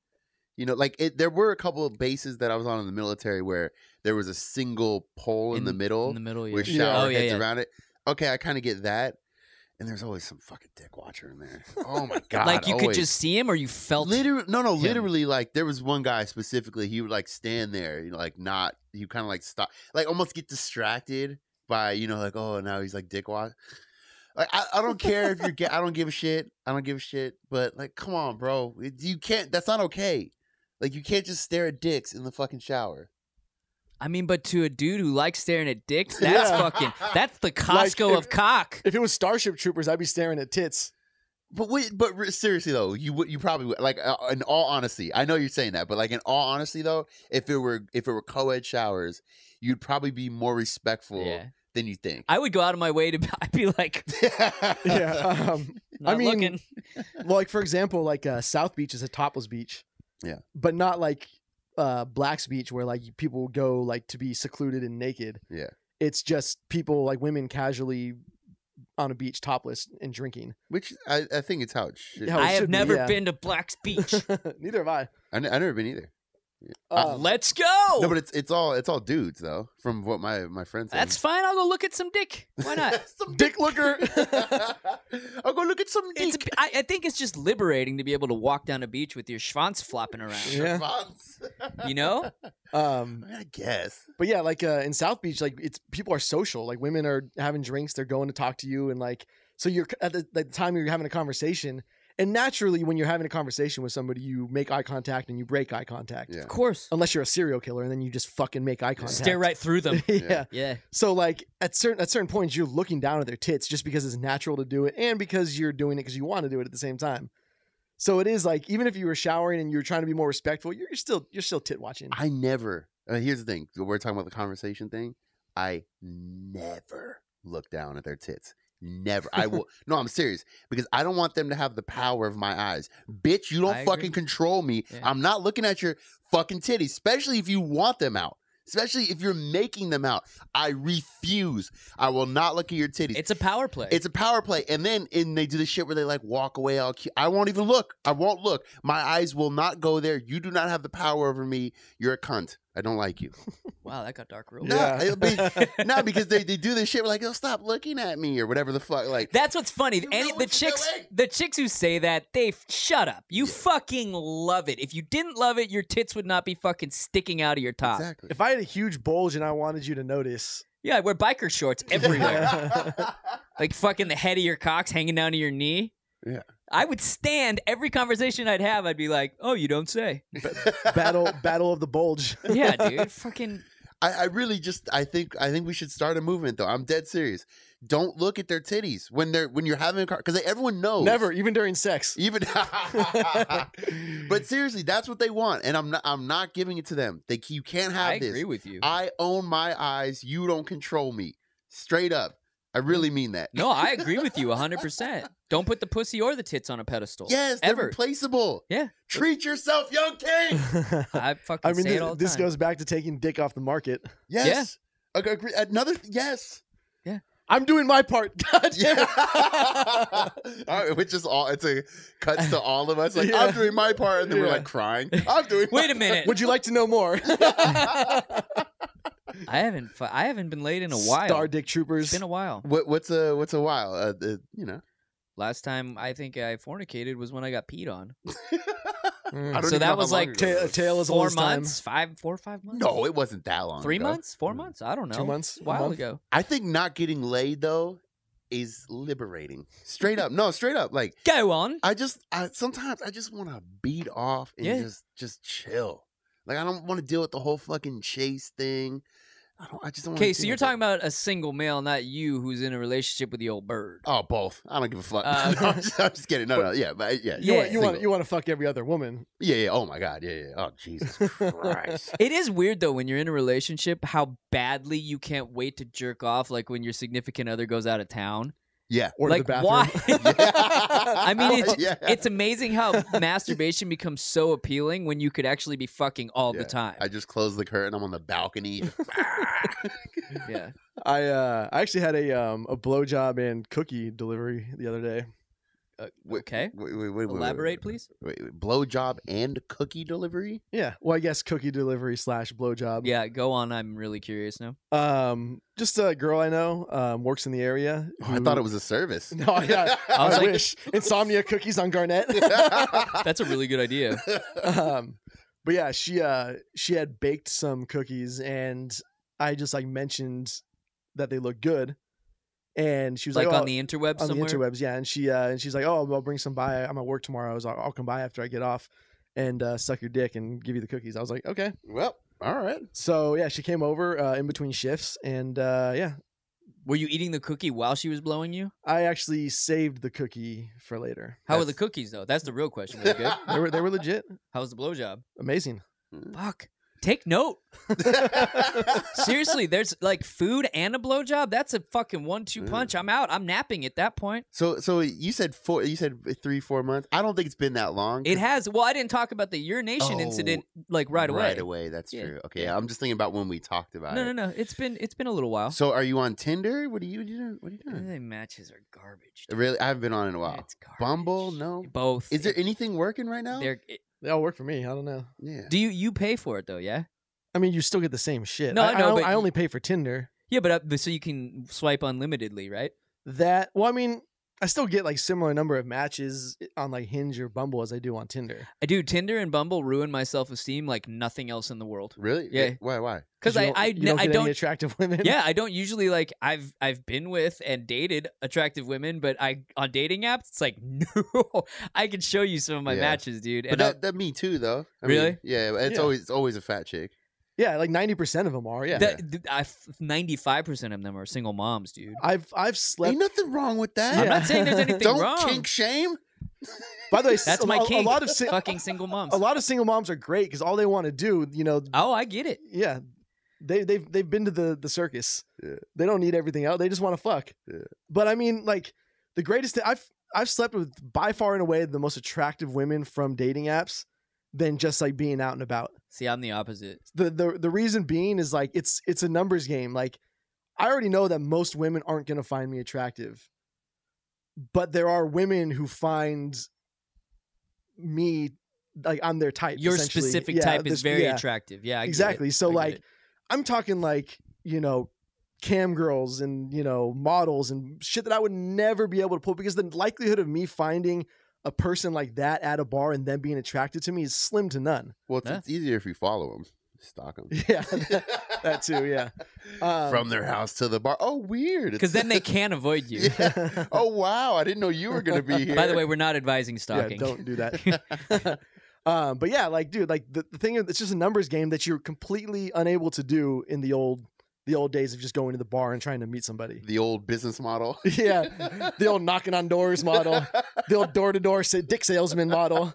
You know, like there were a couple of bases that I was on in the military where there was a single pole in the middle. In the middle, yeah. With shower heads around it. Okay, I kind of get that. And there's always some fucking dick watcher in there. Oh my God. Like you could just see him or you felt literally like there was one guy specifically, he would like stand there, like not, he kind of like stop, like almost get distracted by, like, oh, now he's like dick watch. Like, I don't care if you're gay. I don't give a shit. But like, come on, bro. You can't, that's not okay. Like, you can't just stare at dicks in the fucking shower. I mean, but to a dude who likes staring at dicks, that's that's the Costco of cock. If it was Starship Troopers, I'd be staring at tits. But seriously though, you probably would, like, in all honesty, I know you're saying that, but like in all honesty though, if it were co-ed showers, you'd probably be more respectful than you think. I would go out of my way to. I'd be like, yeah. I mean, looking. Well, like for example, like South Beach is a topless beach. Yeah, but not like Black's Beach where like people go like to be secluded and naked. Yeah, it's just people like women casually on a beach topless and drinking. Which I think it's how it should. I have never been to Black's Beach. Neither have I. I've never been either. Let's go. No, but it's all dudes though. From what my friends. That's fine. I'll go look at some dick. Why not? Some dick looker. I'll go look at some dick. I think it's just liberating to be able to walk down a beach with your schwanz flopping around. Yeah. You know. I guess. But yeah, like in South Beach, like people are social. Like women are having drinks. They're going to talk to you, and like so you're at the time you're having a conversation. And naturally, when you're having a conversation with somebody, you make eye contact and you break eye contact. Yeah. Of course. Unless you're a serial killer, and then you just fucking make eye contact. Stare right through them. Yeah. So like at certain points, you're looking down at their tits just because it's natural to do it, and because you're doing it because you want to do it at the same time. So it is like, even if you were showering and you're trying to be more respectful, you're still tit watching. I never. Here's the thing: we're talking about the conversation thing. I never look down at their tits. Never. I will. No, I'm serious, because I don't want them to have the power of my eyes. Bitch, you don't fucking control me. Yeah. I'm not looking at your fucking titties, especially if you want them out. Especially if you're making them out. I refuse. I will not look at your titties. It's a power play. It's a power play. And then they do the shit where they like walk away all cute. I won't even look. I won't look. My eyes will not go there. You do not have the power over me. You're a cunt. I don't like you. Wow, that got dark real quick. No, because they do this shit. We're like, oh, stop looking at me or whatever the fuck. Like, that's what's funny. The chicks who say that, they shut up. You fucking love it. If you didn't love it, your tits would not be fucking sticking out of your top. Exactly. If I had a huge bulge and I wanted you to notice. Yeah, I wear biker shorts everywhere. Like fucking the head of your cock's hanging down to your knee. Yeah. I would stand every conversation I'd have. I'd be like, "Oh, you don't say." Battle of the bulge. Yeah, dude. Fucking. I really just I think we should start a movement though. I'm dead serious. Don't look at their titties when you're having a car, because everyone knows. Never, even during sex. Even. But seriously, that's what they want, and I'm not giving it to them. You can't have this. I agree with you. I own my eyes. You don't control me. Straight up. I really mean that. No, I agree with you 100%. Don't put the pussy or the tits on a pedestal. Yes, they're replaceable. Yeah. Treat yourself, young king. I fucking say it all the this time. goes back to taking dick off the market. Yes. Yeah. Agree. Yes. Yeah. I'm doing my part. God damn it. All right, which is all. It's a cuts to all of us. Like, I'm doing my part, and then we're like crying. I'm doing. Wait a minute. Would you like to know more? I haven't been laid in a while. Star Dick Troopers. It's been a while. What's a while? Last time I think I fornicated was when I got peed on. So that was like a tale as old as 4 months, 4 or 5 months. No, it wasn't that long. 3 ago. months, 4 months. I don't know. 2 months, a while ago. I think not getting laid though is liberating. Straight up, no, straight up. Like, go on. Sometimes I just want to beat off and just chill. Like, I don't want to deal with the whole fucking chase thing. I just don't. Okay, so you're talking about a single male, not you, who's in a relationship with the old bird. Oh, both. I don't give a fuck. I'm just kidding. No, yeah, but yeah. You want to fuck every other woman. Yeah. Oh my god. Yeah. Oh Jesus Christ. It is weird though when you're in a relationship how badly you can't wait to jerk off. Like when your significant other goes out of town. Yeah. Or like the why? bathroom. I mean, it's amazing how masturbation becomes so appealing when you could actually be fucking all the time. I just closed the curtain. I'm on the balcony. Yeah. I actually had a blowjob and cookie delivery the other day. Okay. Wait, Elaborate, please. Wait, blowjob and cookie delivery? Yeah. Well, I guess cookie delivery / blowjob. Yeah, go on. I'm really curious now. Just a girl I know works in the area. I thought it was a service. No, yeah. I wish. Insomnia cookies on Garnett. That's a really good idea. But yeah, she had baked some cookies, and I just like mentioned that they look good. And she was like, on the interwebs on somewhere? the interwebs, yeah. And she's like, oh, I'll bring some by. I'm at work tomorrow. I'll come by after I get off and suck your dick and give you the cookies. I was like, okay. Well, all right. So yeah, she came over in between shifts, and yeah. Were you eating the cookie while she was blowing you? I actually saved the cookie for later. How were the cookies though? That's the real question. Were they good? They were legit. How was the blowjob? Amazing. Fuck. Take note. Seriously, there's like food and a blowjob. That's a fucking 1-2 punch. I'm out. I'm napping at that point. So you said 3-4 months. I don't think it's been that long. It has. Well, I didn't talk about the urination incident like right away. Right away. That's true. Okay, I'm just thinking about when we talked about it. No. It's been a little while. So are you on Tinder? What are you doing? Matches are garbage. Dude. Really, I haven't been on in a while. It's garbage. Bumble, no. Both. Is there anything working right now? They all work for me. I don't know. Yeah. Do you pay for it though? Yeah. I mean, you still get the same shit. No, I know, but I only pay for Tinder. Yeah, but so you can swipe unlimitedly, right? Well, I mean, I still get like similar number of matches on like Hinge or Bumble as I do on Tinder. I do. Tinder and Bumble ruin my self-esteem like nothing else in the world. Really? Yeah. Why? Because I don't get any attractive women. Yeah, I don't usually like. I've been with and dated attractive women, but on dating apps, it's like no. I can show you some of my matches, dude. But that me too, though. I really? mean, yeah. It's always a fat chick. Yeah, like 90% of them are. Yeah, 95% of them are single moms, dude. I've slept. Ain't nothing wrong with that. I'm not saying there's anything wrong. Don't kink shame. By the way, that's my kink. A lot of fucking single moms. A lot of single moms are great because all they want to do, Oh, I get it. Yeah, they've been to the circus. Yeah. They don't need everything else. They just want to fuck. Yeah. But I mean, like the greatest thing I've slept with by far and away the most attractive women from dating apps than just like being out and about. See, I'm the opposite. The reason being is like it's a numbers game. Like I already know that most women aren't going to find me attractive, but there are women who find me like I'm their type. Your specific type is very attractive. Yeah, exactly. So like I'm talking like cam girls and models and shit that I would never be able to pull because the likelihood of me finding a person like that at a bar and them being attracted to me is slim to none. Well, it's easier if you follow them, stalk them. Yeah, that too. Yeah, from their house to the bar. Oh, weird. Because then they can't avoid you. Yeah. Oh, wow. I didn't know you were going to be here. By the way, we're not advising stalking. Yeah, don't do that. But yeah, like, dude, like the thing is, it's just a numbers game that you're completely unable to do in the old days of just going to the bar and trying to meet somebody. The old business model. Yeah. The old knocking on doors model. The old door-to-door dick salesman model.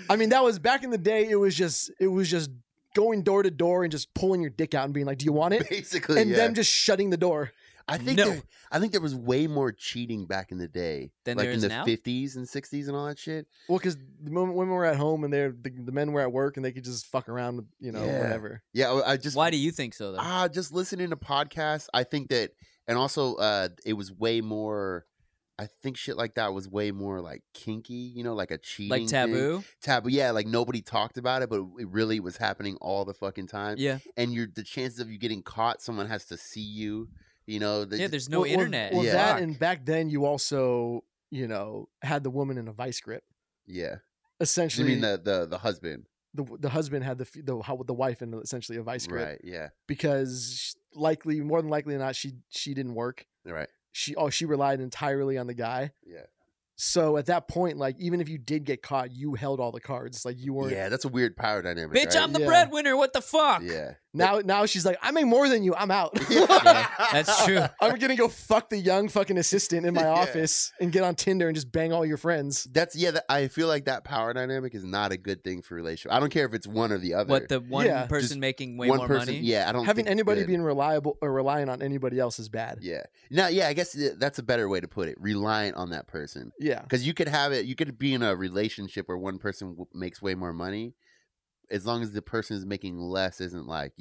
I mean, that was back in the day. It was just going door to door and just pulling your dick out and being like, do you want it? Basically, and them just shutting the door. I think there was way more cheating back in the day, than like there in is the now? 50s and 60s and all that shit. Well, because the women were at home and the men were at work and they could just fuck around with whatever. Yeah, Why do you think so though? Just listening to podcasts, I think that, and also it was way more. I think shit like that was way more like kinky, like a cheating, like taboo. Taboo, yeah. Like nobody talked about it, but it really was happening all the fucking time. Yeah, and the chances of you getting caught, someone has to see you. There's no internet. Well, that and back then you also, had the woman in a vice grip. Yeah, essentially. You mean the husband? The husband had the wife in essentially a vice grip. Right. Yeah. Because more than likely not, she didn't work. Right. She relied entirely on the guy. Yeah. So at that point, like even if you did get caught, you held all the cards. Like you weren't. Yeah, that's a weird power dynamic. Bitch, right? I'm the breadwinner. What the fuck? Yeah. Now she's like, I make more than you. I'm out. Yeah, that's true. I'm gonna go fuck the young fucking assistant in my office and get on Tinder and just bang all your friends. I feel like that power dynamic is not a good thing for relationship. I don't care if it's one or the other. What, the one Yeah. person Just making way one more person, money? yeah, I don't Having think it's anybody good. being reliable or relying on anybody else is bad. Yeah. No, yeah, I guess that's a better way to put it. Reliant on that person. Yeah. Because you could be in a relationship where one person makes way more money, as long as the person is making less isn't like,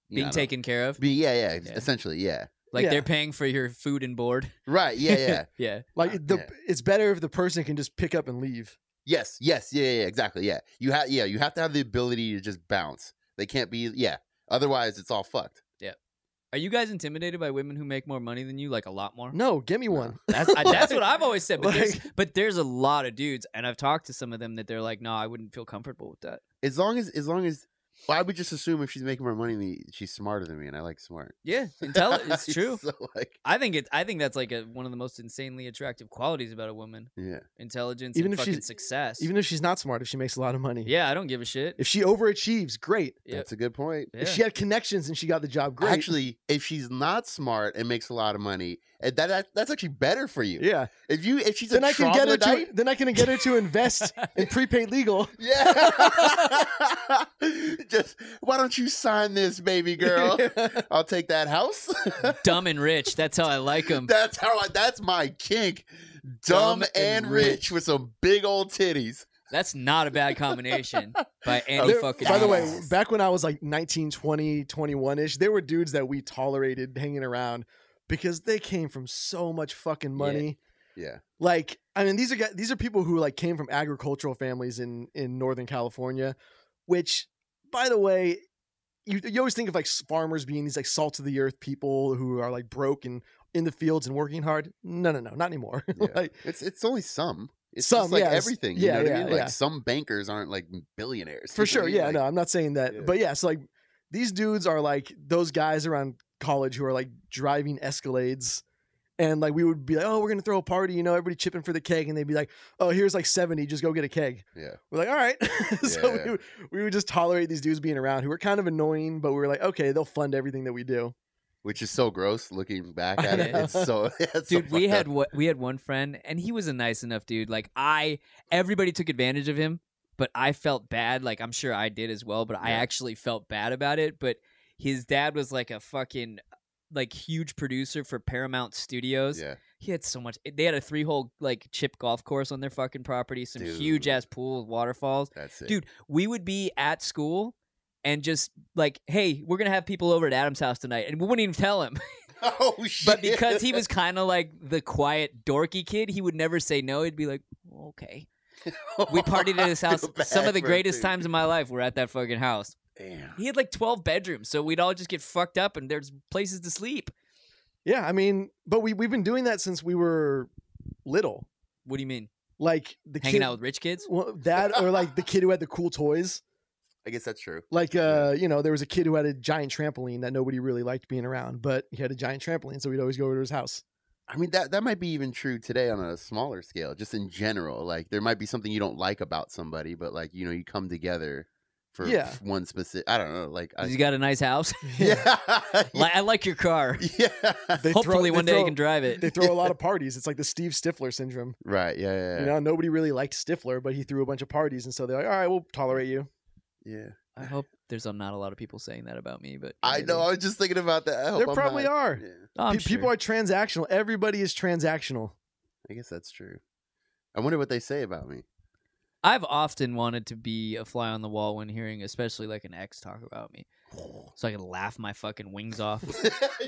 Being taken care of? Yeah, essentially, yeah. Like Yeah. they're paying for your food and board? Right, yeah. Yeah. Like it's better if the person can just pick up and leave. Yes, yeah, exactly, yeah. You have to have the ability to just bounce. They can't be, otherwise it's all fucked. Are you guys intimidated by women who make more money than you, like a lot more? No, get me one. That's what I've always said. But, Like- there's a lot of dudes, and I've talked to some of them that they're like, no, I wouldn't feel comfortable with that. As long as well, I would just assume if she's making more money than me, she's smarter than me, and I like smart. Yeah, it's true. So, like, I think that's like one of the most insanely attractive qualities about a woman. yeah. Intelligence Even and if fucking she's- success. Even if she's not smart, if she makes a lot of money. Yeah, I don't give a shit. If she overachieves, great. Yeah. That's a good point. Yeah. If she had connections and she got the job, great. Actually, if she's not smart and makes a lot of money, that's actually better for you. yeah. If she's Then a I can get her to. troglodyte, Then I can get her to invest in prepaid legal. yeah. Just why don't you sign this, baby girl? I'll take that house. Dumb and rich. That's how I like them. That's my kink. Dumb and rich with some big old titties. That's not a bad combination by any fucking By the way, means. back when I was like 19, 20, 21-ish, there were dudes that we tolerated hanging around because they came from so much fucking money. Yeah. Like, I mean, these are people who like came from agricultural families in Northern California, which, by the way, you always think of like farmers being these like salt of the earth people who are like broke and in the fields and working hard. No, not anymore. Yeah. Like, It's only some. It's Some, just like yes. everything. You Yeah, know what I yeah, mean? Like yeah. some bankers aren't like billionaires. for You know sure. what I mean? Yeah, Like, no, I'm not saying that. Yeah. But yeah, so like these dudes are like those guys around college who are like driving Escalades. And like we would be like, oh, we're gonna throw a party, everybody chipping for the keg, and they'd be like, oh, here's like 70, just go get a keg. Yeah. We're like, all right. So Yeah. we would just tolerate these dudes being around who were kind of annoying, but we were like, okay, they'll fund everything that we do. Which is so gross looking back I at it. know. It's so Dude, we fucked up. had one friend, and he was a nice enough dude. Like everybody took advantage of him, but I felt bad. Like I'm sure I did as well, but I Yeah. actually felt bad about it. But his dad was like a fucking like huge producer for Paramount Studios. Yeah. He had so much. They had a 3-hole like chip golf course on their fucking property, some huge ass pool with waterfalls. That's it. Dude, we would be at school and just like, hey, we're gonna have people over at Adam's house tonight, and we wouldn't even tell him. Oh shit. But because he was kind of like the quiet, dorky kid, he would never say no. He'd be like, well, okay. We partied at his I house. feel bad Some of the for him, greatest dude. times of my life were at that fucking house. Damn. He had like 12 bedrooms, so we'd all just get fucked up and there's places to sleep. Yeah, I mean, but we've been doing that since we were little. What do you mean? Like the Hanging kid, out with rich kids? well, that or like the kid who had the cool toys. I guess that's true. Like, there was a kid who had a giant trampoline that nobody really liked being around, but he had a giant trampoline, so we'd always go over to his house. I mean, that might be even true today on a smaller scale, just in general. Like, there might be something you don't like about somebody, but, like, you come together for Yeah. one specific, I don't know, like, You got a nice house? yeah. I like your car. Yeah. They Hopefully one day you throw- can drive it. They throw a lot of parties. It's like the Steve Stifler syndrome. Right, yeah. Nobody really liked Stifler, but he threw a bunch of parties, and so they're like, all right, we'll tolerate you. Yeah. I hope there's not a lot of people saying that about me, but I know, I was just thinking about that. I hope There I'm probably not- are. Yeah, Oh, I'm People sure. are transactional. Everybody is transactional. I guess that's true. I wonder what they say about me. I've often wanted to be a fly on the wall when hearing, especially like an ex talk about me, so I can laugh my fucking wings off.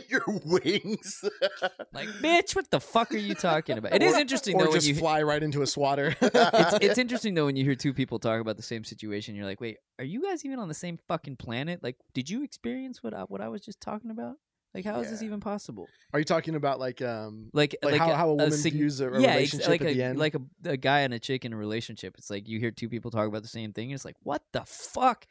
Your wings. Like, bitch, what the fuck are you talking about? It is interesting Or though when just you. fly right into a swatter. It's interesting though when you hear two people talk about the same situation. You're like, wait, are you guys even on the same fucking planet? Like, did you experience what I was just talking about? Like, how is this Yeah. even possible? Are you talking about like Like how a woman views a relationship like at the end? like a guy and a chick in a relationship. It's like you hear two people talk about the same thing. And it's like, what the fuck?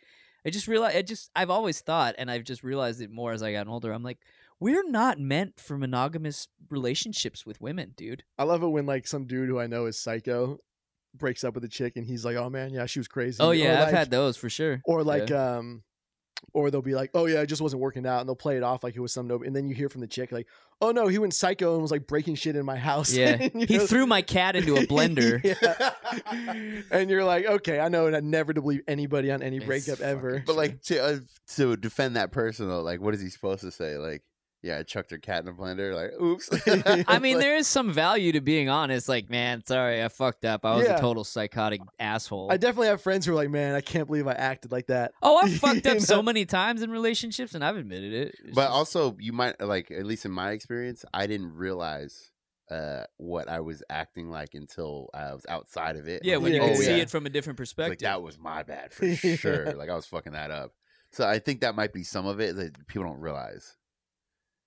I just realized. I've always thought, and I've just realized it more as I got older. I'm like, we're not meant for monogamous relationships with women, dude. I love it when like some dude who I know is psycho breaks up with a chick and he's like, oh man, yeah, she was crazy. Oh yeah, Or, I've like- had those for sure. Or like Yeah. Or they'll be like, "Oh yeah, it just wasn't working out," and they'll play it off like it was some no. And then you hear from the chick like, "Oh no, he went psycho and was like breaking shit in my house." Yeah, he threw my cat into a blender. And you're like, "Okay, I know never to believe anybody on any breakup ever." But like to defend that person though, like what is he supposed to say? Like, yeah, I chucked her cat in a blender. Like, oops. I mean, there is some value to being honest. Like, man, sorry, I fucked up. I was a total psychotic asshole. I definitely have friends who are like, man, I can't believe I acted like that. Oh, I've fucked up so many times in relationships, and I've admitted it. But also, you might, like, at least in my experience, I didn't realize what I was acting like until I was outside of it. Yeah, when you can see it from a different perspective. Like, that was my bad for sure. Like, I was fucking that up. So I think that might be some of it that people don't realize.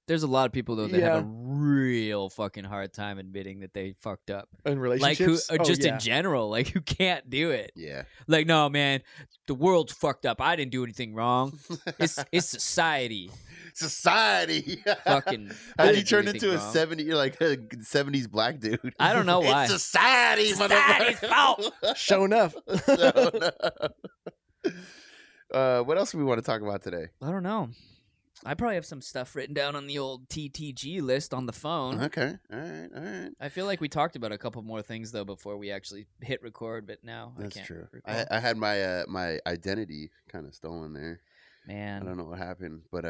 There's a lot of people though that have a real fucking hard time admitting that they fucked up in relationships, like who, in general, like who can't do it. Yeah, like no man, the world's fucked up. I didn't do anything wrong. It's society. Society. Fucking. How'd you turn into wrong. You're like a 70s black dude? I don't know why. It's society. Society's fault. Showing up. What else do we want to talk about today? I don't know. I probably have some stuff written down on the old TTG list on the phone. Okay. All right. I feel like we talked about a couple more things, though, before we actually hit record, but now That's I can't true. recall. I had my my identity kind of stolen there. Man. I don't know what happened, but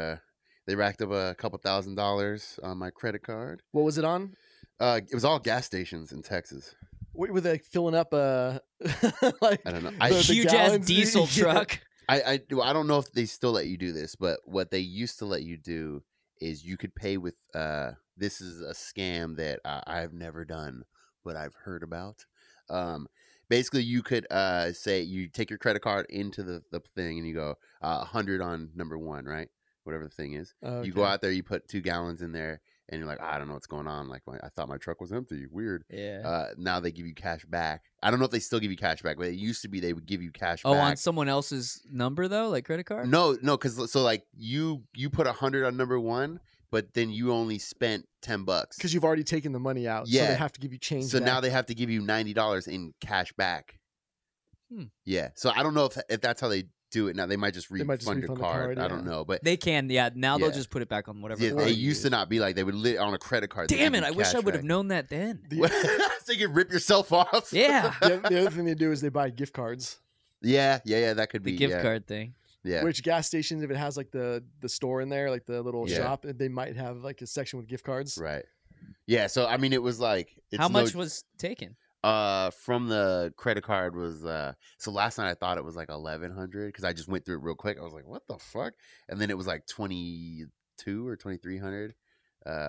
they racked up a couple $1,000s on my credit card. What was it on? It was all gas stations in Texas. What were they filling up like I don't know. Huge-ass diesel truck. I don't know if they still let you do this, but what they used to let you do is you could pay with this is a scam that I've never done, but I've heard about. Basically, you could say you take your credit card into the thing and you go 100 on number one, right? Whatever the thing is. Okay. You go out there, you put 2 gallons in there, and you're like, I don't know what's going on. Like, I thought my truck was empty. Weird. Yeah. Now they give you cash back. I don't know if they still give you cash back, but it used to be they would give you cash back. Oh, on someone else's number though, like credit card? No, because so like you put 100 on number one, but then you only spent $10 because you've already taken the money out. Yeah. So they have to give you change. So back. now they have to give you $90 in cash back. Yeah. So I don't know if that's how they do it now. They might just refund your card. I don't know, but they can. Yeah. Now they'll just put it back on whatever. Yeah, they used to not be like they would on a credit card. Damn it! I wish I would have known that then. So you could rip yourself off. Yeah. The other thing they do is they buy gift cards. Yeah. That could be the gift card thing. Yeah. Which gas stations, if it has like the store in there, like the little shop, they might have like a section with gift cards. Right. Yeah. So I mean, it was like how much was taken? From the credit card was so last night I thought it was like 1,100 because I just went through it real quick. I was like, what the fuck? And then it was like 2,200 or 2,300,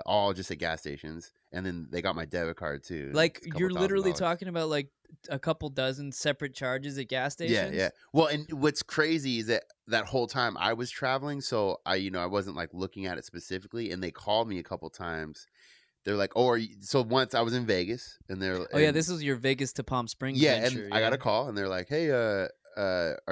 all just at gas stations. And then they got my debit card too. Like you're literally talking about like a couple dozen separate charges at gas stations. Yeah. Well, and what's crazy is that whole time I was traveling, so I wasn't like looking at it specifically, and they called me a couple times. They're like, so once I was in Vegas, and they're this was your Vegas to Palm Springs. Yeah, venture, and I got a call, and they're like, hey, are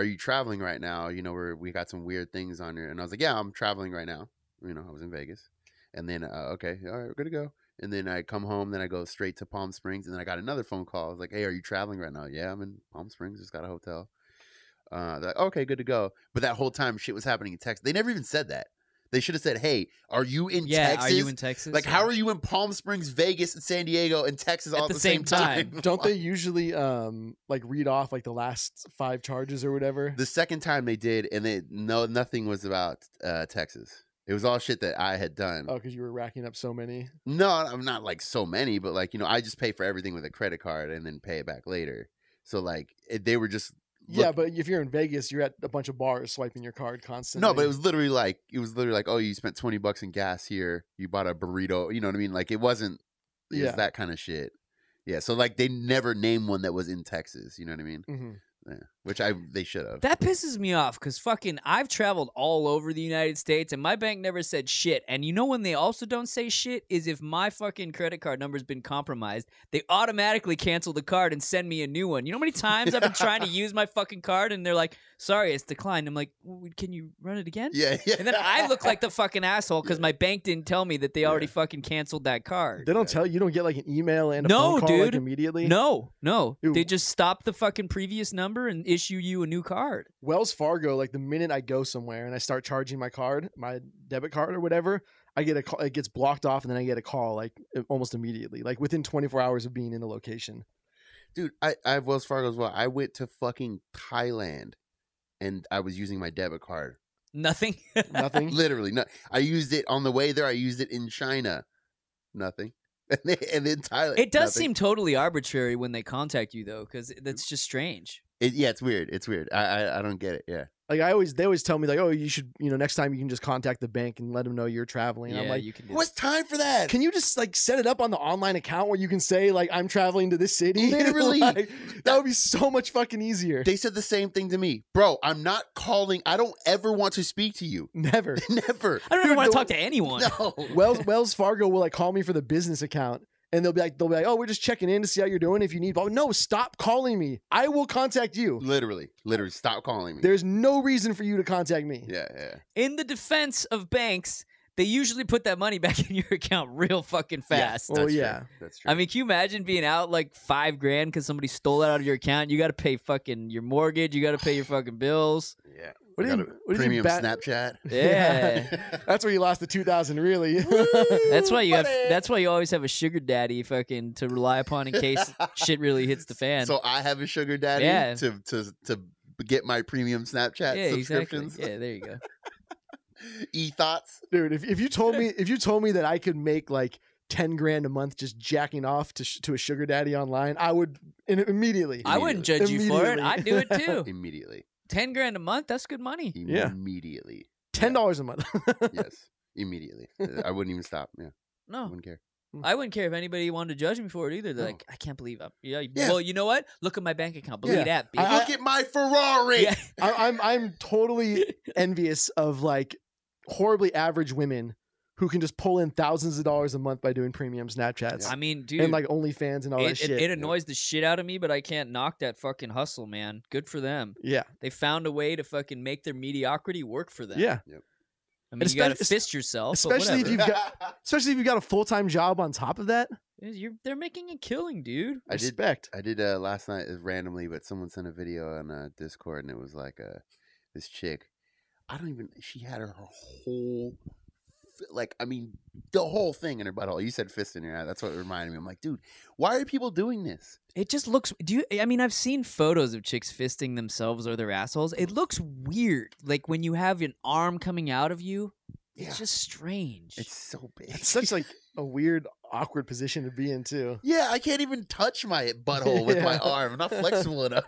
you traveling right now? We got some weird things on here, and I was like, yeah, I'm traveling right now. I was in Vegas, and then okay, all right, we're good to go. And then I come home, then I go straight to Palm Springs, and then I got another phone call. I was like, hey, are you traveling right now? Yeah, I'm in Palm Springs, just got a hotel. They're like, okay, good to go. But that whole time, shit was happening in Texas. They never even said that. They should have said, hey, are you in Texas? Are you in Texas? Like, how are you in Palm Springs, Vegas, and San Diego, and Texas all at the same time? Don't they usually like read off like the last 5 charges or whatever? The second time they did, and nothing was about Texas. It was all shit that I had done. Oh, because you were racking up so many? No, I'm not like so many, but like, I just pay for everything with a credit card and then pay it back later. So like, they were just... Yeah, but if you're in Vegas, you're at a bunch of bars swiping your card constantly. No, but it was literally like, oh, you spent $20 in gas here. You bought a burrito. You know what I mean? Like it wasn't that kind of shit. Yeah. So like they never named one that was in Texas. You know what I mean? Mm-hmm. Yeah. Which they should have. That pisses me off because fucking I've traveled all over the United States and my bank never said shit. And when they also don't say shit is if my fucking credit card number's been compromised, they automatically cancel the card and send me a new one. You know how many times I've been trying to use my fucking card and they're like, sorry, it's declined. I'm like, well, can you run it again? Yeah. And then I look like the fucking asshole because my bank didn't tell me that they already fucking canceled that card. They don't tell you. You don't get like an email and a phone call like immediately? No. Dude. They just stop the fucking previous number and issue issue you a new card. Wells Fargo, like the minute I go somewhere and I start charging my card, my debit card or whatever, I get a call, it gets blocked off, and then I get a call like almost immediately, like within 24 hours of being in the location. Dude, I have Wells Fargo as well. I went to fucking Thailand and I was using my debit card. Nothing. Nothing. Literally, no. I used it on the way there. I used it in China. Nothing. And then Thailand. It does nothing. seem totally arbitrary when they contact you, though, because that's just strange. Yeah, it's weird. It's weird. I don't get it. Yeah. Like they always tell me like, oh, you should, next time you can just contact the bank and let them know you're traveling. And I'm like, you can do What's time for that? can you just like set it up on the online account where you can say like I'm traveling to this city? Literally. Like, that would be so much fucking easier. They said the same thing to me. Bro, I'm not calling. I don't ever want to speak to you. Never. Never. I don't ever want to talk to anyone. No. Wells Fargo will like call me for the business account. And they'll be like, oh, we're just checking in to see how you're doing. If you need, no, stop calling me. I will contact you. Literally, stop calling me. There's no reason for you to contact me. Yeah. In the defense of banks, they usually put that money back in your account real fucking fast. Well, That's yeah. true. That's true. I mean, can you imagine being out like $5,000 because somebody stole it out of your account? You got to pay fucking your mortgage. You got to pay your fucking bills. Yeah. What do you Premium bat- Snapchat. Yeah. That's where you lost the 2,000, really. That's why you always have a sugar daddy fucking to rely upon in case shit really hits the fan. So I have a sugar daddy Yeah. to get my premium Snapchat yeah, subscriptions. exactly. Yeah, there you go. E-thoughts. Dude, if you told me that I could make like 10 grand a month just jacking off to a sugar daddy online, I would immediately. I wouldn't judge you for it. Immediately. I'd do it too. Immediately. 10 grand a month, that's good money. Yeah. Immediately. $10 a month. Yes. Immediately. I wouldn't even stop. Yeah. I No, wouldn't care. I wouldn't care if anybody wanted to judge me for it either. They're No. like, I can't believe it. Yeah. Yeah. Well, you know what? Look at my bank account. Believe Yeah. that, bitch. Look at my Ferrari. Yeah. I'm totally envious of like horribly average women who can just pull in thousands of dollars a month by doing premium Snapchats I mean, dude, and like OnlyFans and all that shit. it annoys the shit out of me, but I can't knock that fucking hustle, man. Good for them. Yeah. They found a way to fucking make their mediocrity work for them. Yeah. I mean, you got to fist yourself, Especially but if whatever. you've got a full-time job on top of that. They're making a killing, dude. Respect. I did last night randomly, but someone sent a video on Discord, and it was like this chick. She had her whole, the whole thing in her butthole. You said fist in your eye. That's what it reminded me. I'm like, dude, why are people doing this? It just looks. I've seen photos of chicks fisting themselves or their assholes. It looks weird. Like when you have an arm coming out of you. It's just strange. It's so big. It's such like a weird, awkward position to be in too. Yeah, I can't even touch my butthole with my arm. I'm not flexible enough.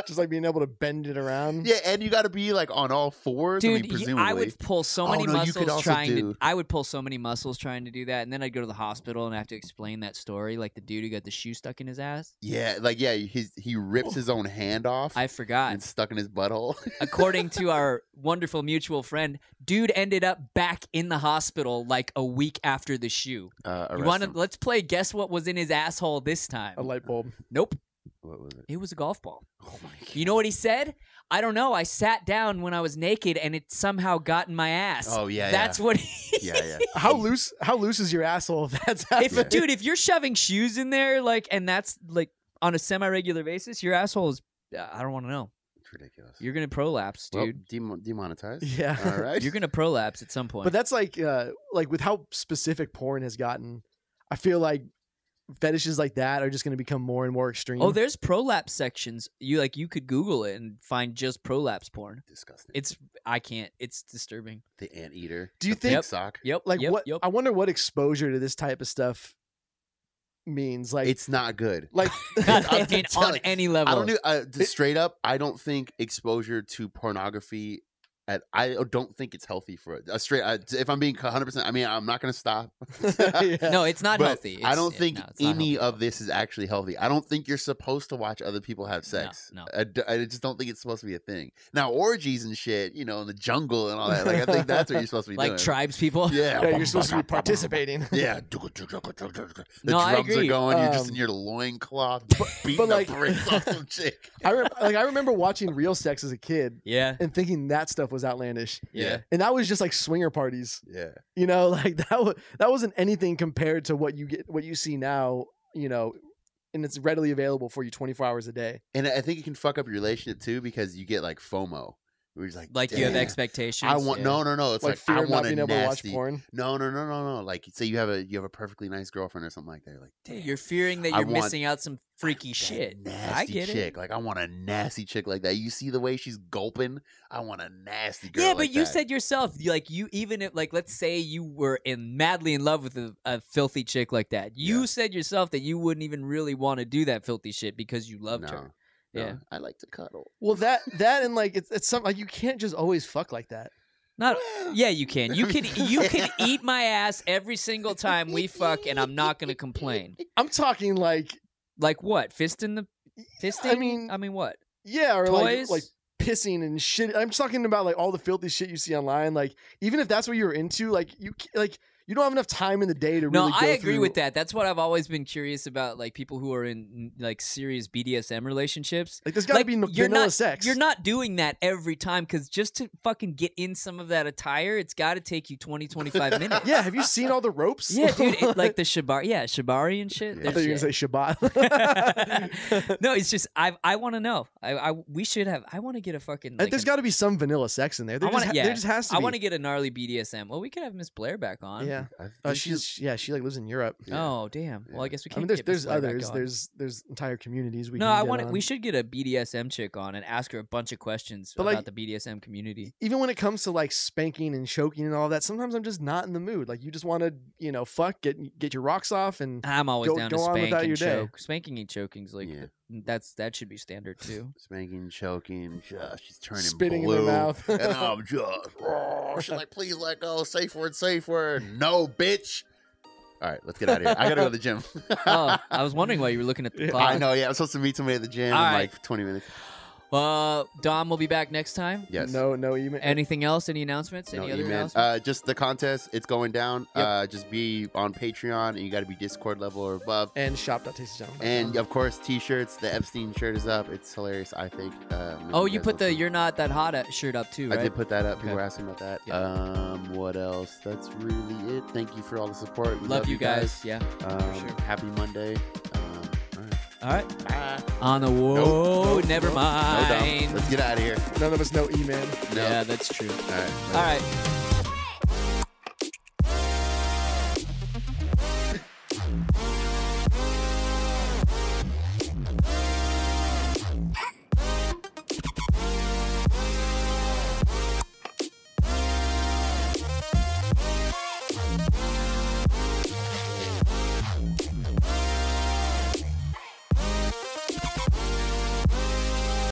Just like being able to bend it around. Yeah, and you got to be like on all fours. Dude, I mean, presumably. I would pull so many you could muscles also trying do- to. I would pull so many muscles trying to do that, and then I'd go to the hospital and have to explain that story, like the dude who got the shoe stuck in his ass. Yeah, he rips his own hand off. I forgot. and stuck in his butthole. According to our wonderful mutual friend, dude ended up back in the hospital like a week after the shoe. You want to? Let's play guess what was in his asshole this time. A light bulb. Nope. What was it? It was a golf ball. Oh my god! You know what he said? I don't know. I sat down when I was naked and it somehow got in my ass. Oh yeah, That's what he. yeah. How loose is your asshole if that's happening? Dude, if you're shoving shoes in there, like, and that's like on a semi-regular basis, your asshole is. I don't want to know. It's ridiculous. You're gonna prolapse, dude. Well, demonetized. Yeah. All right. You're gonna prolapse at some point. But that's like with how specific porn has gotten, I feel like fetishes like that are just going to become more and more extreme. Oh, there's prolapse sections. You could Google it and find just prolapse porn. Disgusting. I can't. It's disturbing. The anteater. Do you the think- pig sock? Yep. like yep, what? Yep. I wonder what exposure to this type of stuff means. Like It's not good. like I mean, on telling- any level. I don't do straight up. I don't think exposure to pornography. I don't think it's healthy for it. If I'm being 100%, I mean, I'm not going to stop. Yeah. No, it's not But healthy. I don't It's think not any healthy. of this is actually healthy. I don't think you're supposed to watch other people have sex. No. I just don't think it's supposed to be a thing. Now, orgies and shit, in the jungle and all that. Like, I think that's what you're supposed to be Like doing. tribes people. Yeah. Yeah, you're supposed to be participating. Yeah. The No, I drums are agree. going. You're just in your loincloth beating like- the brakes off some chick. I remember watching Real Sex as a kid Yeah. and thinking that stuff was outlandish. Yeah. And that was just like swinger parties. Yeah. Like that wasn't anything compared to what you see now, and it's readily available for you 24 hours a day. And I think it can fuck up your relationship too because you get like FOMO. Where you're like you have "Damn, expectations. I want no. It's like fear I of not want a being able to watch nasty. porn. No. Like say you have a perfectly nice girlfriend or something like that. You're like, damn, You're fearing that I you're want missing out some freaky shit. nasty I get chick. it. Like I want a nasty chick like that. You see the way she's gulping. I want a nasty girl. Yeah, like but you that. said yourself, like you even if like let's say you were madly in love with a filthy chick like that. You said yourself that you wouldn't even really want to do that filthy shit because you loved her. No, Yeah, I like to cuddle. Well, that and like it's something like you can't just always fuck like that. not. Yeah, you can. You can eat my ass every single time we fuck, and I'm not gonna complain. I'm talking like what? Fisting? I mean what? yeah, or Toys? like pissing and shit. I'm just talking about like all the filthy shit you see online. Like even if that's what you're into, like you don't have enough time in the day to No, really. I go agree through... with that. That's what I've always been curious about, like people who are in like serious BDSM relationships. Like there's got to be vanilla sex. You're not doing that every time because just to fucking get in some of that attire, it's got to take you 20-25 minutes. Yeah, have you seen all the ropes? Yeah, dude, like the shibari and shit. I thought you were gonna say Shabbat. No, it's just I want to know. We should have. I want to get a fucking. Like, there's got to be some vanilla sex in there. There just has to be. I want to get a gnarly BDSM. Well, we could have Miss Blair back on. Yeah, she like lives in Europe. Yeah. Oh damn. Well, I guess we can't. I mean, there's get Miss Blair others. back on. There's entire communities. We should get a BDSM chick on and ask her a bunch of questions about the BDSM community. Even when it comes to like spanking and choking and all that, sometimes I'm just not in the mood. Like you just want to, fuck, get your rocks off, and I'm always down to spank and your day. choke. Spanking and choking's like that should be standard too. Spanking, choking, she's turning spitting blue, in their mouth, and I'm she's like, please let go, safe word. No, bitch. All right, let's get out of here. I gotta go to the gym. Oh, I was wondering why you were looking at the clock. I know. Yeah, I'm supposed to meet somebody at the gym in like 20 minutes. Dom will be back next time. Yes. No email. Anything else? Any announcements? No Any other email. announcements? Just the contest. It's going down. Yep. Just be on Patreon, and you got to be Discord level or above. And shop.tastychannel.com. And of course, T-shirts. The Epstein shirt is up. It's hilarious. I think. You put the "You're Not That Hot" shirt up too, right? I did put that up. People Okay. were asking about that. Yeah. What else? That's really it. Thank you for all the support. We Love you guys. Yeah. Sure. Happy Monday. All right. Bye. On the whoa. Never mind. No, let's get out of here. None of us know E-Man. No. Yeah, that's true. All right. All right.